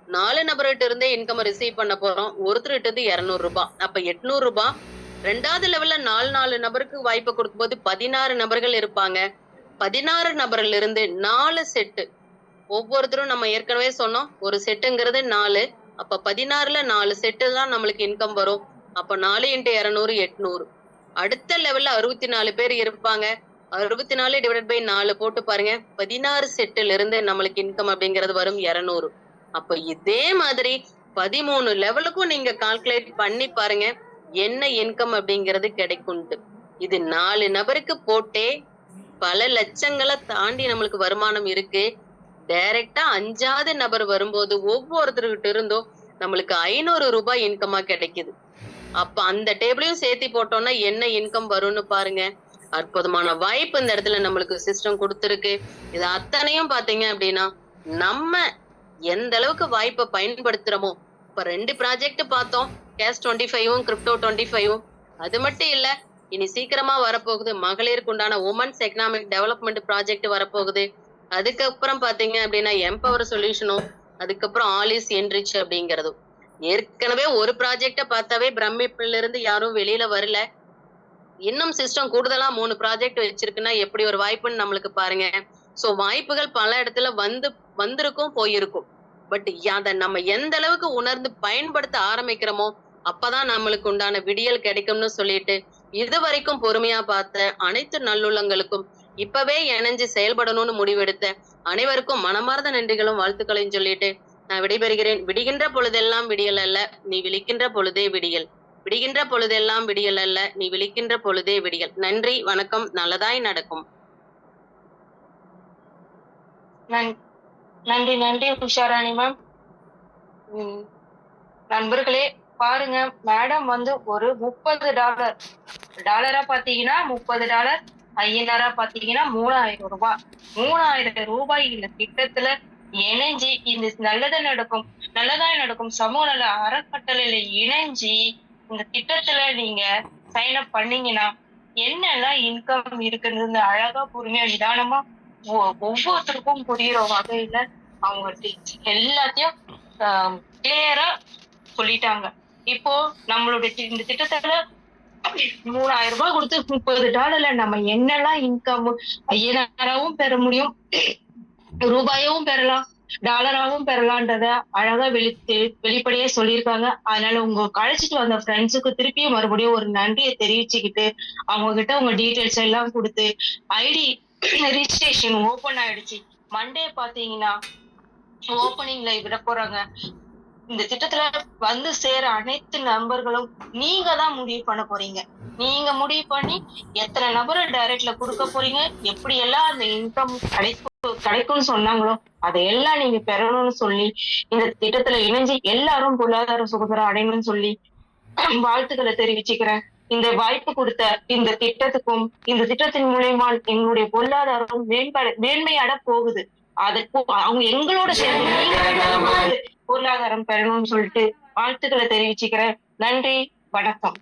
4 நபர்கிட்ட இருந்தே இன்கம் ரிசீவ் பண்ண போறோம். ஒருத்தர்கிட்ட இருந்து 200 ரூபாய். அப்ப 800 ரூபாய். 2வது லெவல்ல 4 நபருக்கு வாய்ப்பு கொடுக்கும்போது 16 நபர்கள் இருப்பாங்க. 16 நபர்ல இருந்து 4 செட்டு. ஒவ்வொருத்தரும் நம்ம ஏற்கனவே சொன்னோம், ஒரு செட்டுங்கிறது 4. அப்ப 16ல 4 செட்டு தான் நம்மளுக்கு இன்கம் வரும். அப்ப 4 × 200 800. அடுத்த லெவல்ல 64 பேர் இருப்பாங்க. 64 ÷ 4 போட்டு பாருங்க. 16 செட்டுல இருந்து நம்மளுக்கு இன்கம் அப்படிங்கிறது வரும் 200. அப்ப இதே மாதிரி 13 லெவலுக்கும் நீங்க கால்குலேட் பண்ணி பாருங்க என்ன இன்கம் அப்படிங்கிறது கிடைக்கும்ட்டு. இது 4 நபருக்கு போட்டே பல லட்சங்களை தாண்டி நம்மளுக்கு வருமானம் இருக்கு. டைரக்டா 5வது நபர் வரும்போது ஒவ்வொருத்தர்கிட்ட இருந்தும் நம்மளுக்கு 500 ரூபாய் இன்கமா கிடைக்குது. அப்ப அந்த டேபிளையும் சேர்த்து போட்டோம்னா என்ன இன்கம் வரும்னு பாருங்க. அற்புதமான வாய்ப்பு இந்த இடத்துல நம்மளுக்கு சிஸ்டம் கொடுத்துருக்கு. இது அத்தனையும் பாத்தீங்க அப்படின்னா நம்ம எந்த அளவுக்கு வாய்ப்பை பயன்படுத்துறோமோ. இப்ப 2 ப்ராஜெக்ட் பார்த்தோம், கேஷ் 25ம் கிரிப்டோ 25ம். அது மட்டும் இல்ல, இனி சீக்கிரமா வரப்போகுது மகளிருக்கு உண்டான உமன்ஸ் எக்கனாமிக் டெவலப்மெண்ட் ப்ராஜெக்ட் வரப்போகுது. அதுக்கப்புறம் பாத்தீங்க அப்படின்னா எம்பவர் சொல்யூஷனும், அதுக்கப்புறம் ஆல் இஸ் என்ரிச் அப்படிங்கறதும். ஏற்கனவே ஒரு ப்ராஜெக்ட பார்த்தாவே பிரமிப்புல இருந்து யாரும் வெளியில வரல. இன்னும் சிஸ்டம் கூடுதலா 3 ப்ராஜெக்ட் வச்சிருக்குன்னா எப்படி ஒரு வாய்ப்புன்னு நம்மளுக்கு பாருங்க. சோ வாய்ப்புகள் பல இடத்துல வந்திருக்கும் போயிருக்கும். பட் அத நம்ம எந்த அளவுக்கு உணர்ந்து பயன்படுத்த ஆரம்பிக்கிறோமோ அப்பதான் நம்மளுக்கு உண்டான விடியல் கிடைக்கும்னு சொல்லிட்டு, இது வரைக்கும் பொறுமையா பார்த்த அனைத்து நல்லுள்ளங்களுக்கும், இப்பவே இணைஞ்சு செயல்படணும்னு முடிவெடுத்த அனைவருக்கும் மனமார்ந்த நன்றிகளும் வாழ்த்துக்களையும் சொல்லிட்டு நான் விடைபெறுகிறேன். விடுகின்ற பொழுதெல்லாம் விடியல் அல்ல, நீ விழிக்கின்ற பொழுதே விடியல். விடுகின்ற பொழுதெல்லாம் விடியல் அல்ல, நீ விழிக்கின்ற பொழுதே விடியல். நன்றி, வணக்கம். நல்லதாய் நடக்கும்.
நன்றி. நன்றி உஷாராணி மேம். நண்பர்களே பாருங்க, மேடம் வந்து ஒரு $30 டாலரா பாத்தீங்கன்னா $30, ஐஎன்ஆரா பாத்தீங்கன்னா ரூபாய் 3000 இந்த திட்டத்துல இணைஞ்சு இந்த நல்லதாய் நடக்கும் சமூக நல அறக்கட்டளையில இணைஞ்சு இந்த திட்டத்துல நீங்க சைன் அப் பண்ணீங்கன்னா என்னெல்லாம் இன்கம் இருக்குன்னு அழகா பொறுமையா நிதானமா ஒவ்வொருத்தருக்கும் புரியுற வகையில அவங்க எல்லாத்தையும் கிளியரா சொல்லிட்டாங்க. இப்போ நம்மளுடைய இந்த திட்டத்துல $3000 கொடுத்து $30 நம்ம என்னெல்லாம் இன்கம் ஐஎன்ஆராவும் பெற முடியும், ரூபாயாவும் பெறலாம், டாலராவும் பெறலான்றத அழகா வெளிப்படையா சொல்லியிருக்காங்க. அதனால உங்க அழைச்சிட்டு வந்த ஃப்ரெண்ட்ஸுக்கு திருப்பியும் மறுபடியும் ஒரு நன்றியை தெரிவிச்சுக்கிட்டு அவங்க கிட்ட உங்க டீட்டெயில்ஸ் எல்லாம் கொடுத்து ஐடி ரிஜிஸ்ட்ரேஷன் ஓபன் ஆயிடுச்சு. மண்டே பாத்தீங்கன்னா ஓப்பனிங்ல விட போறாங்க. இந்த திட்டத்துல வந்து சேர அனைத்து நபர்களும் நீங்க தான் முடிவு பண்ண போறீங்க. நீங்க முடிவு பண்ணி எத்தனை நபரை டைரக்ட்ல கொடுக்க போறீங்க, எப்படி எல்லாம் அந்த இன்கம் கிடைக்கும்னு சொன்னாங்களோ அதையெல்லாம் நீங்க பெறணும்னு சொல்லி இந்த திட்டத்துல இணைஞ்சு எல்லாரும் பொருளாதார சுதந்திரம் அடையணும்னு சொல்லி வாழ்த்துக்களை தெரிவிச்சுக்கிறேன். இந்த வாய்ப்பு கொடுத்த இந்த திட்டத்துக்கும் இந்த திட்டத்தின் மூலியமா எங்களுடைய பொருளாதாரம் மேன்மையட போகுது. அதற்கு அவங்க எங்களோட சேர்ந்து நீங்க பொருளாதாரம் பெறணும்னு சொல்லிட்டு வாழ்த்துக்களை தெரிவிச்சுக்கிறேன். நன்றி, வணக்கம்.